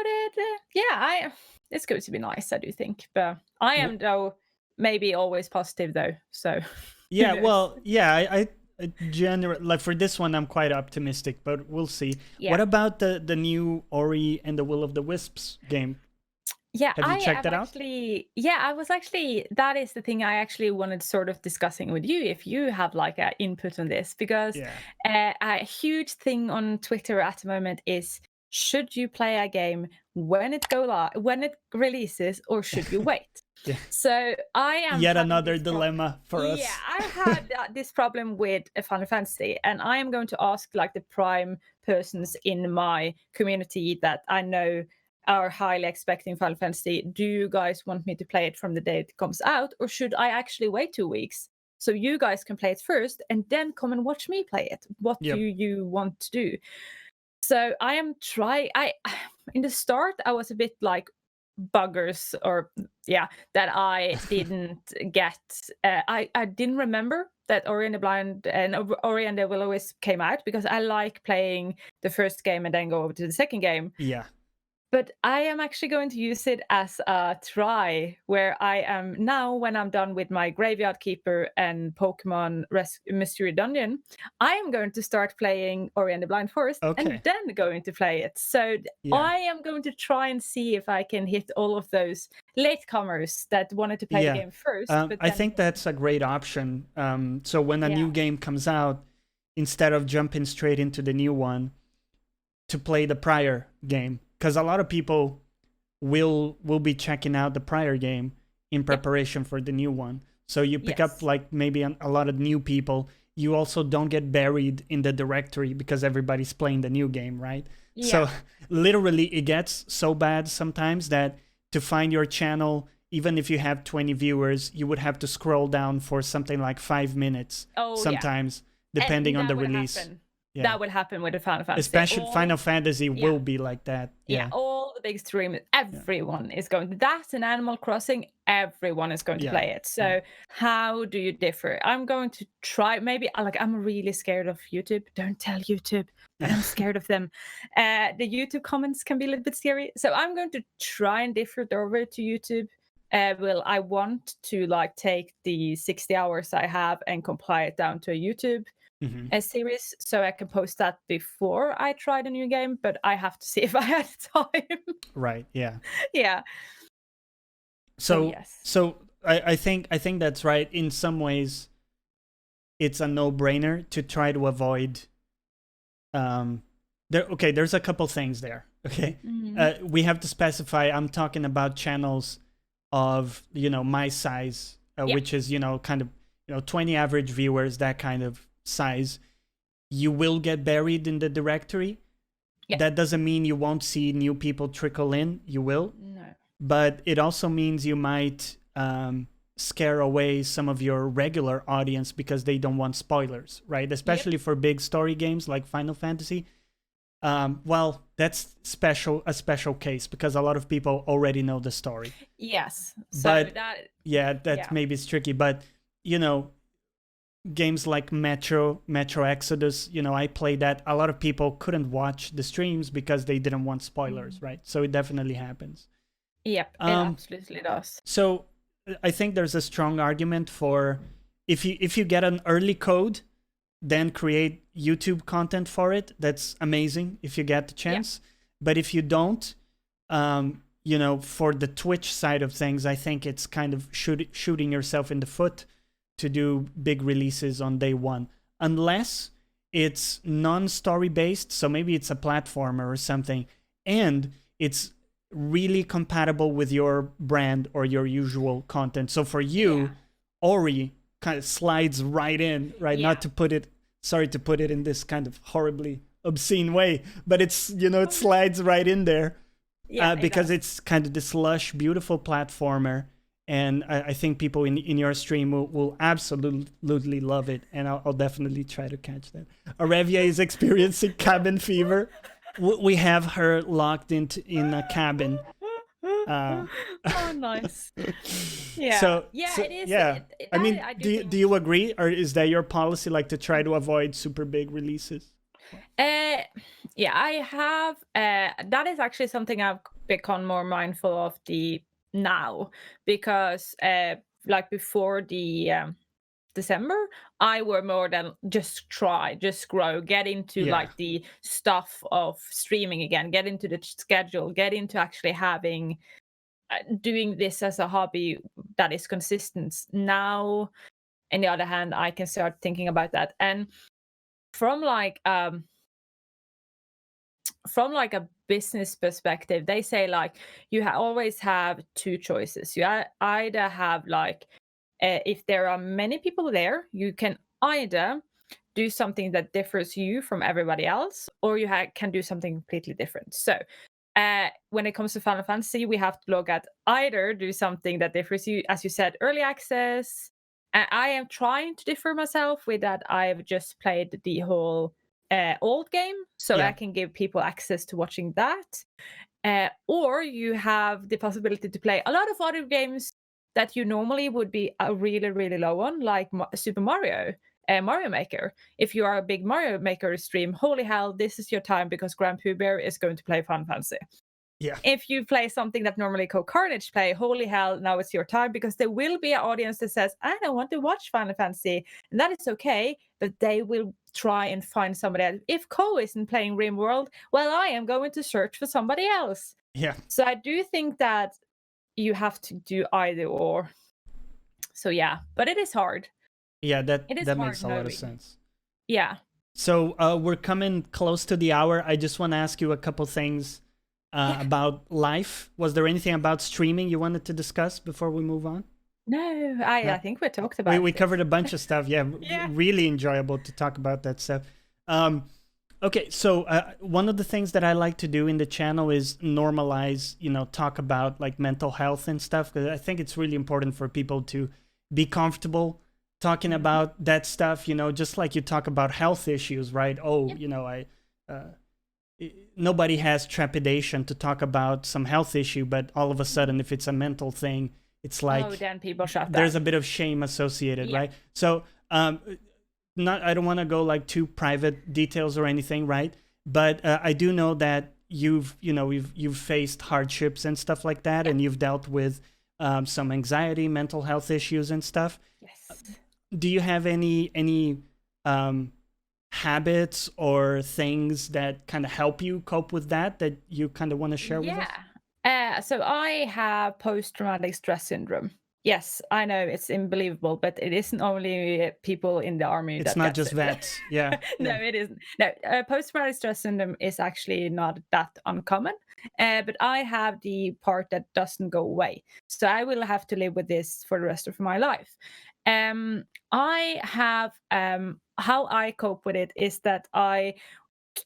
it's going to be nice, I do think. But I am though maybe always positive though, so who Yeah, knows? well, yeah, I generally like for this one I'm quite optimistic, but we'll see. Yeah. What about the new Ori and the Will of the Wisps game? Yeah, Have you checked that out? I was actually, that is the thing I actually wanted sort of discussing with you, if you have like a input on this, because Yeah. a huge thing on Twitter at the moment is, should you play a game when when it releases, or should you wait? Yeah. So I am Yet having another this problem. dilemma for Yeah, us. I had this problem with Final Fantasy, and I am going to ask like the prime persons in my community that I know are highly expecting Final Fantasy. Do you guys want me to play it from the day it comes out, or should I actually wait 2 weeks so you guys can play it first and then come and watch me play it? What do Yep. you want to do? So I am trying. I in the start I was a bit like buggers, or that I didn't get. I didn't remember that Ori and the Blind and Ori and the Will O Wisp came out, because I like playing the first game and then go over to the second game. Yeah. But I am actually going to use it as a try, where I am now, when I'm done with my Graveyard Keeper and Pokemon Mystery Dungeon, I am going to start playing Ori and the Blind Forest and Okay. then going to play it. So Yeah. I am going to try and see if I can hit all of those latecomers that wanted to play the Yeah. game first. But I then, think that's a great option. So when a new game comes out, instead of jumping straight into the new one, to play the prior game, because a lot of people will be checking out the prior game in preparation for the new one. So you pick up like maybe a lot of new people. You also don't get buried in the directory because everybody's playing the new game, right? Yeah. So literally it gets so bad sometimes that to find your channel, even if you have 20 viewers, you would have to scroll down for something like 5 minutes sometimes, depending on the release. Yeah. That will happen with the Final Fantasy. Especially Final Fantasy will be like that. Yeah, all the big streamers, everyone is going. That's an Animal Crossing. Everyone is going to play it. So how do you differ? I'm going to try. Maybe I'm really scared of YouTube. Don't tell YouTube. I'm scared of them. The YouTube comments can be a little bit scary. So I'm going to try and differ it over to YouTube. I want to like take the 60 hours I have and compile it down to a YouTube a series, so I can post that before I try the new game, but I have to see if I had time. Right, yeah. Yeah. So I think that's right. In some ways, it's a no-brainer to try to avoid there's a couple things there. Okay. We have to specify, I'm talking about channels of, my size, which is, kind of, 20 average viewers, that kind of size. You will get buried in the directory. That doesn't mean you won't see new people trickle in. You will. No. But it also means you might scare away some of your regular audience because they don't want spoilers, right? Especially for big story games like Final Fantasy. Well, that's a special case because a lot of people already know the story. Yes. So maybe it's tricky. But, games like Metro Exodus, I played that. A lot of people couldn't watch the streams because they didn't want spoilers, right? So it definitely happens. Yep, it absolutely does. So I think there's a strong argument for if you get an early code, then create YouTube content for it. That's amazing if you get the chance. But if you don't, for the Twitch side of things, I think it's kind of shooting yourself in the foot to do big releases on day one, unless it's non-story based. So maybe it's a platformer or something, and it's really compatible with your brand or your usual content. So for you, Ori kind of slides right in, right? Not to put it, sorry to put it in this kind of horribly obscene way, but it's, it slides right in there because it's kind of this lush, beautiful platformer. And I think people in your stream will absolutely love it. And I'll definitely try to catch that. Arevya is experiencing cabin fever. We have her locked in a cabin. Oh, nice. Yeah. So it is. Yeah. Do you agree? Or is that your policy, like to try to avoid super big releases? Uh, yeah, I have. That is actually something I've become more mindful of the now, because like before the December, I were more than just try, just grow, get into Yeah. like the stuff of streaming again, get into the schedule, get into actually having doing this as a hobby that is consistent. Now, on the other hand, I can start thinking about that. And from like um from like a business perspective, they say like you always have two choices. You either have like if there are many people there, you can either do something that differs you from everybody else, or you can do something completely different. So when it comes to Final Fantasy, we have to look at either do something that differs you, as you said, early access. I am trying to differ myself with that. I've just played the whole old game, so I Yeah. can give people access to watching that. Or you have the possibility to play a lot of other games that you normally would be really, really low on, like Super Mario. Mario Maker. If you are a big Mario Maker stream, holy hell, this is your time because Grand Pooh Bear is going to play Final Fantasy. Yeah. If you play something that normally Carnage play, holy hell, now it's your time, because there will be an audience that says, I don't want to watch Final Fantasy. And that is okay, but they will try and find somebody else. If Co isn't playing RimWorld, well, I am going to search for somebody else. Yeah. So I do think that you have to do either or. So yeah, but it is hard. Yeah, that It is that hard makes a lot of knowing. sense. Yeah. So we're coming close to the hour. I just want to ask you a couple things about life. Was there anything about streaming you wanted to discuss before we move on? No, No? I think we talked about We it. covered a bunch of stuff. Yeah, Yeah. really enjoyable to talk about that stuff. Okay, so one of the things that I like to do in the channel is normalize, talk about like mental health and stuff, because I think it's really important for people to be comfortable talking about that stuff, just like you talk about health issues, right? Oh, Yep. nobody has trepidation to talk about some health issue, but all of a sudden, if it's a mental thing, it's like Then people shut there's down. a bit of shame associated, Yeah. right? So, not I don't want to go like too private details or anything, right? But I do know that you've faced hardships and stuff like that, Yeah. and you've dealt with some anxiety, mental health issues and stuff. Yes. Do you have any habits or things that kind of help you cope with that you kind of want to share with us? So I have post-traumatic stress syndrome. Yes, I know it's unbelievable, but it isn't only people in the army It's that not gets just it. vets. Yeah. No, Yeah. it isn't. No, post-traumatic stress syndrome is actually not that uncommon. But I have the part that doesn't go away, so I will have to live with this for the rest of my life. I have how I cope with it is that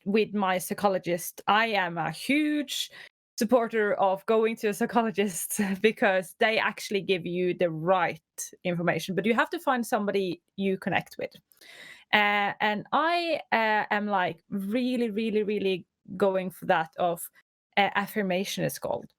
with my psychologist, I am a huge supporter of going to a psychologist because they actually give you the right information, but you have to find somebody you connect with. And I am like really, really, really going for that of affirmation is called,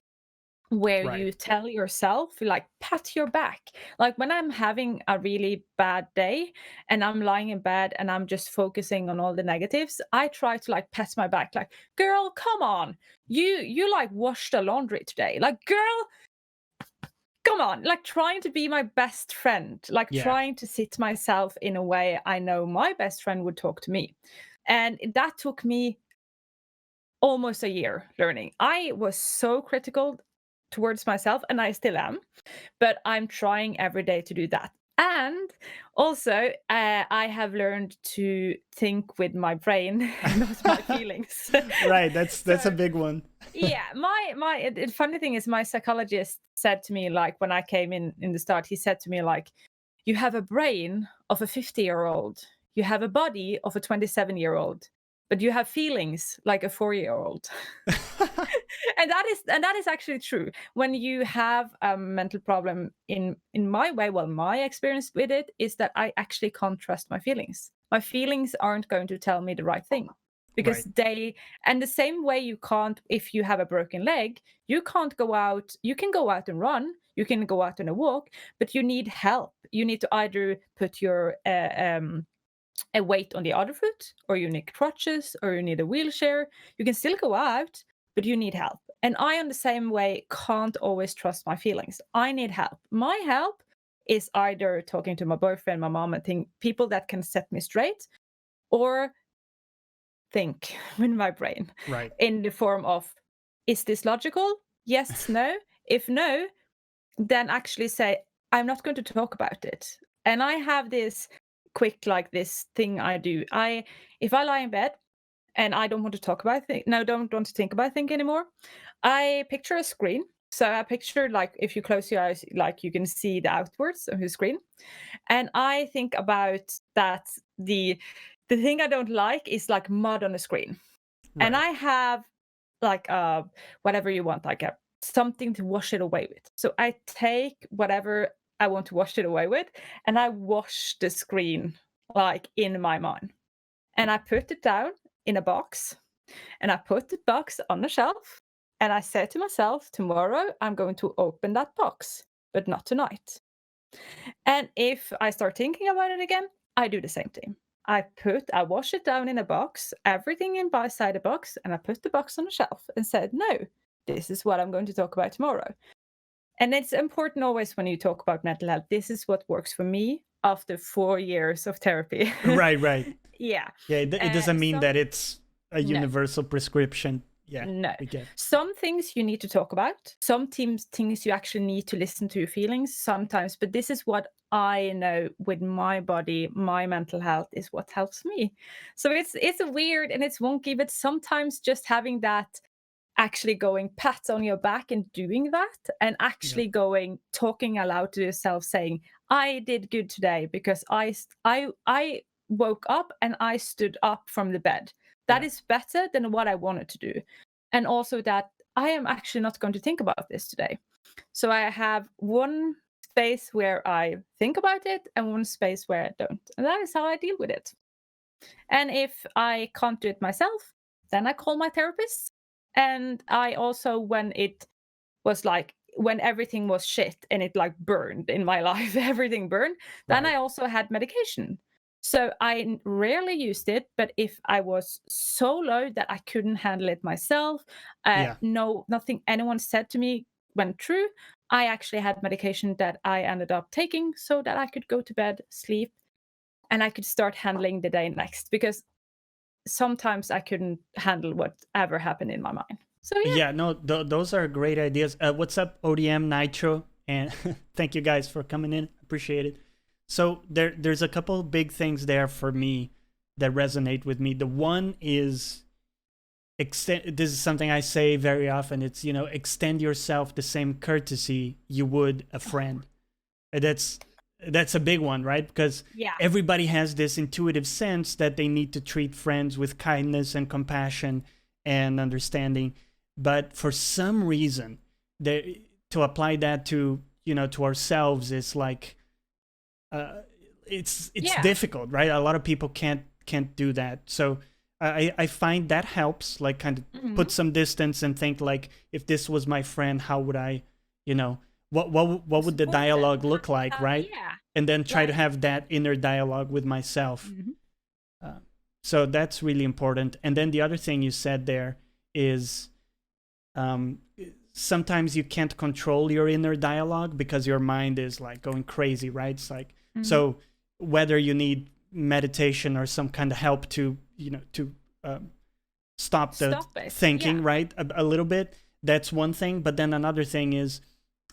where Right. you tell yourself, like, pat your back. Like when I'm having a really bad day and I'm lying in bed and I'm just focusing on all the negatives, I try to like pat my back, like, girl, come on, you like washed the laundry today, like, girl, come on, like trying to be my best friend, like Yeah. trying to sit myself in a way I know my best friend would talk to me. And that took me almost a year learning. I was so critical towards myself, and I still am, but I'm trying every day to do that. And also, I have learned to think with my brain, not my feelings. Right. That's a So big one. yeah, the funny thing is, my psychologist said to me, like when I came in the start, he said to me like, you have a brain of a 50-year-old, you have a body of a 27-year-old, but you have feelings like a 4-year-old. And that is actually true. When you have a mental problem, in my way, well, my experience with it is that I actually can't trust my feelings. My feelings aren't going to tell me the right thing, because Right. and the same way you can't, if you have a broken leg, you can't go out. You can go out and run, you can go out on a walk, but you need help. You need to either put your a weight on the other foot, or you need crutches, or you need a wheelchair, you can still go out, but you need help. And I, in the same way, can't always trust my feelings. I need help. My help is either talking to my boyfriend, my mom, and people that can set me straight, or think with my brain Right. in the form of, is this logical? Yes, no. If no, then actually say, I'm not going to talk about it. And I have this quick, like this thing I do. If I lie in bed and I don't want to talk about things, no, don't want to think about things anymore, I picture a screen. So I picture, like, if you close your eyes, like you can see the outwards of the screen. And I think about that the thing I don't like is like mud on the screen. And Right. I have like whatever you want, like something to wash it away with. So I take whatever I want to wash it away with, and I wash the screen like in my mind. And I put it down in a box, and I put the box on the shelf, and I say to myself, tomorrow I'm going to open that box, but not tonight. And if I start thinking about it again, I do the same thing. I wash it down in a box, everything inside the box, and I put the box on the shelf and said, no, this is what I'm going to talk about tomorrow. And it's important always when you talk about mental health, this is what works for me after 4 years of therapy. Right. Right. Yeah. Yeah. It doesn't mean that it's a No. universal prescription. Yeah. No. We get. Some things you need to talk about. Some things you actually need to listen to your feelings sometimes. But this is what I know with my body, my mental health is what helps me. So it's weird and it's wonky, but sometimes just having that, actually going pat on your back and doing that, and actually going talking aloud to yourself, saying, I did good today because I woke up and I stood up from the bed. That is better than what I wanted to do. And also that I am actually not going to think about this today. So I have one space where I think about it and one space where I don't. And that is how I deal with it. And if I can't do it myself, then I call my therapist. And I also, when it was like, when everything was shit and it like burned in my life, everything burned, then Right. I also had medication. So I rarely used it, but if I was so low that I couldn't handle it myself, Yeah. nothing anyone said to me went true, I actually had medication that I ended up taking so that I could go to bed, sleep, and I could start handling the day next, because sometimes I couldn't handle whatever happened in my mind. So yeah. Yeah. No, those are great ideas. What's up, ODM Nitro? And thank you guys for coming in. Appreciate it. So there's a couple big things there for me that resonate with me. The one is extend. This is something I say very often. It's, extend yourself the same courtesy you would a friend. And that's a big one, right? Because Yeah. everybody has this intuitive sense that they need to treat friends with kindness and compassion and understanding. But for some reason, to apply that to ourselves is like, it's Yeah. difficult, right? A lot of people can't do that. So I find that helps, like, kind of put some distance and think, like, if this was my friend, how would I, what would the Support them. dialogue look like, right? Yeah. And then try to Right. have that inner dialogue with myself. So that's really important. And then the other thing you said there is, sometimes you can't control your inner dialogue because your mind is like going crazy, right? It's like, so whether you need meditation or some kind of help to stop the it. thinking, Yeah. right, a little bit, that's one thing. But then another thing is,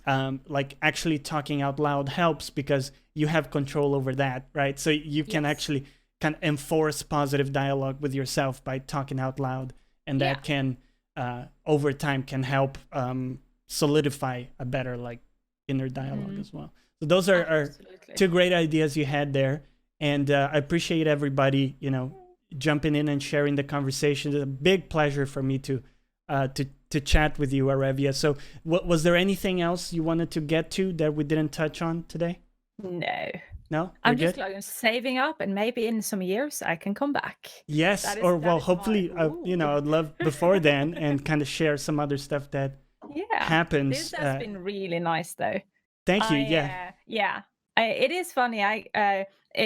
like, actually talking out loud helps because you have control over that, right? So you can actually kind of enforce positive dialogue with yourself by talking out loud, and that can over time can help solidify a better, like, inner dialogue as well. So those are two great ideas you had there, and I appreciate everybody jumping in and sharing the conversation. It's a big pleasure for me to chat with you, Arevya. So was there anything else you wanted to get to that we didn't touch on today? No, I'm You're just good? like saving up, and maybe in some years I can come back. Yes, That is- or that well, is hopefully, my- Ooh. I'd love before then and kind of share some other stuff that happens. This has been really nice, though. Thank you. It is funny.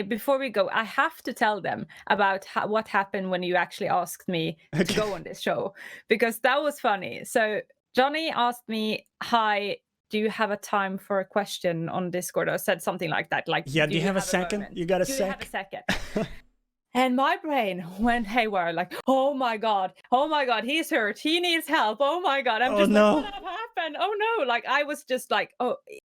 before we go, I have to tell them about what happened when you actually asked me to go on this show, because that was funny. So Johnny asked me, "Hi, do you have a time for a question on Discord?" Or said something like that. Like, Yeah, do you have a second? moment? You got a Do you sec? have a second? And my brain went haywire, like, oh my god, he's hurt, he needs help, oh my god. I'm just no. like, what happened? Oh no. Like, I was just like, oh,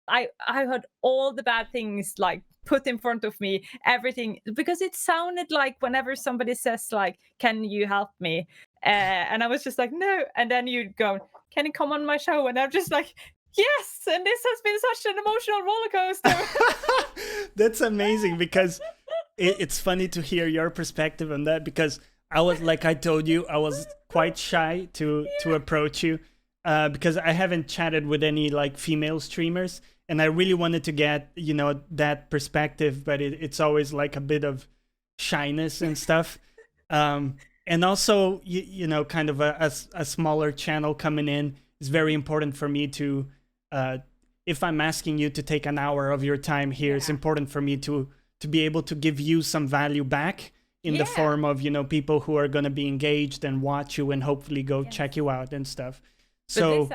I heard all the bad things like put in front of me, everything, because it sounded like whenever somebody says like, can you help me? And I was just like, no. And then you'd go, can you come on my show? And I'm just like, yes. And this has been such an emotional roller coaster. That's amazing, because it's funny to hear your perspective on that, because I was, like I told you, I was quite shy to approach you, because I haven't chatted with any like female streamers, and I really wanted to get, you know, that perspective, but it's always like a bit of shyness and stuff. And also, you know, kind of a smaller channel coming in is very important for me to, if I'm asking you to take an hour of your time here, it's important for me to be able to give you some value back in the form of, you know, people who are going to be engaged and watch you and hopefully go check you out and stuff. So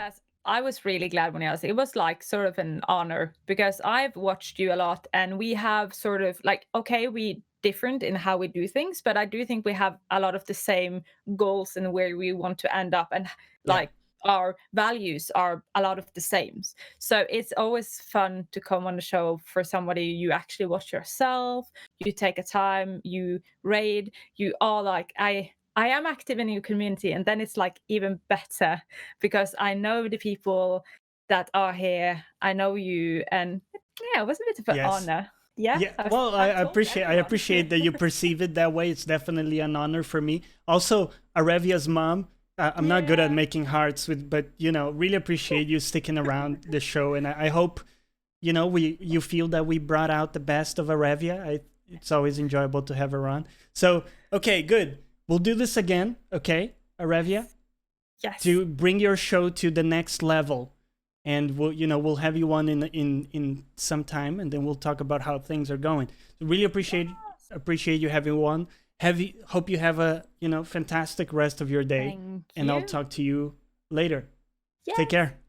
I was really glad when you asked. It was like sort of an honor, because I've watched you a lot, and we have sort of like, okay, we different in how we do things, but I do think we have a lot of the same goals and where we want to end up, and like our values are a lot of the same. So it's always fun to come on the show for somebody you actually watch yourself, you take a time, you raid, you are like, I am active in your community, and then it's like even better because I know the people that are here, I know you, and yeah, it was a bit of an honor. Yeah. Well, I appreciate that you perceive it that way. It's definitely an honor for me. Also, Arevya's mom. I'm not good at making hearts but you know, really appreciate you sticking around the show, and I hope, you know, you feel that we brought out the best of Arevya. It's always enjoyable to have her on. So okay, good. We'll do this again, okay, Arevya? Yes. To bring your show to the next level. And we'll have you on in some time, and then we'll talk about how things are going. So really appreciate you having on. Hope you have a fantastic rest of your day. Thank and you. I'll talk to you later. Yes. Take care.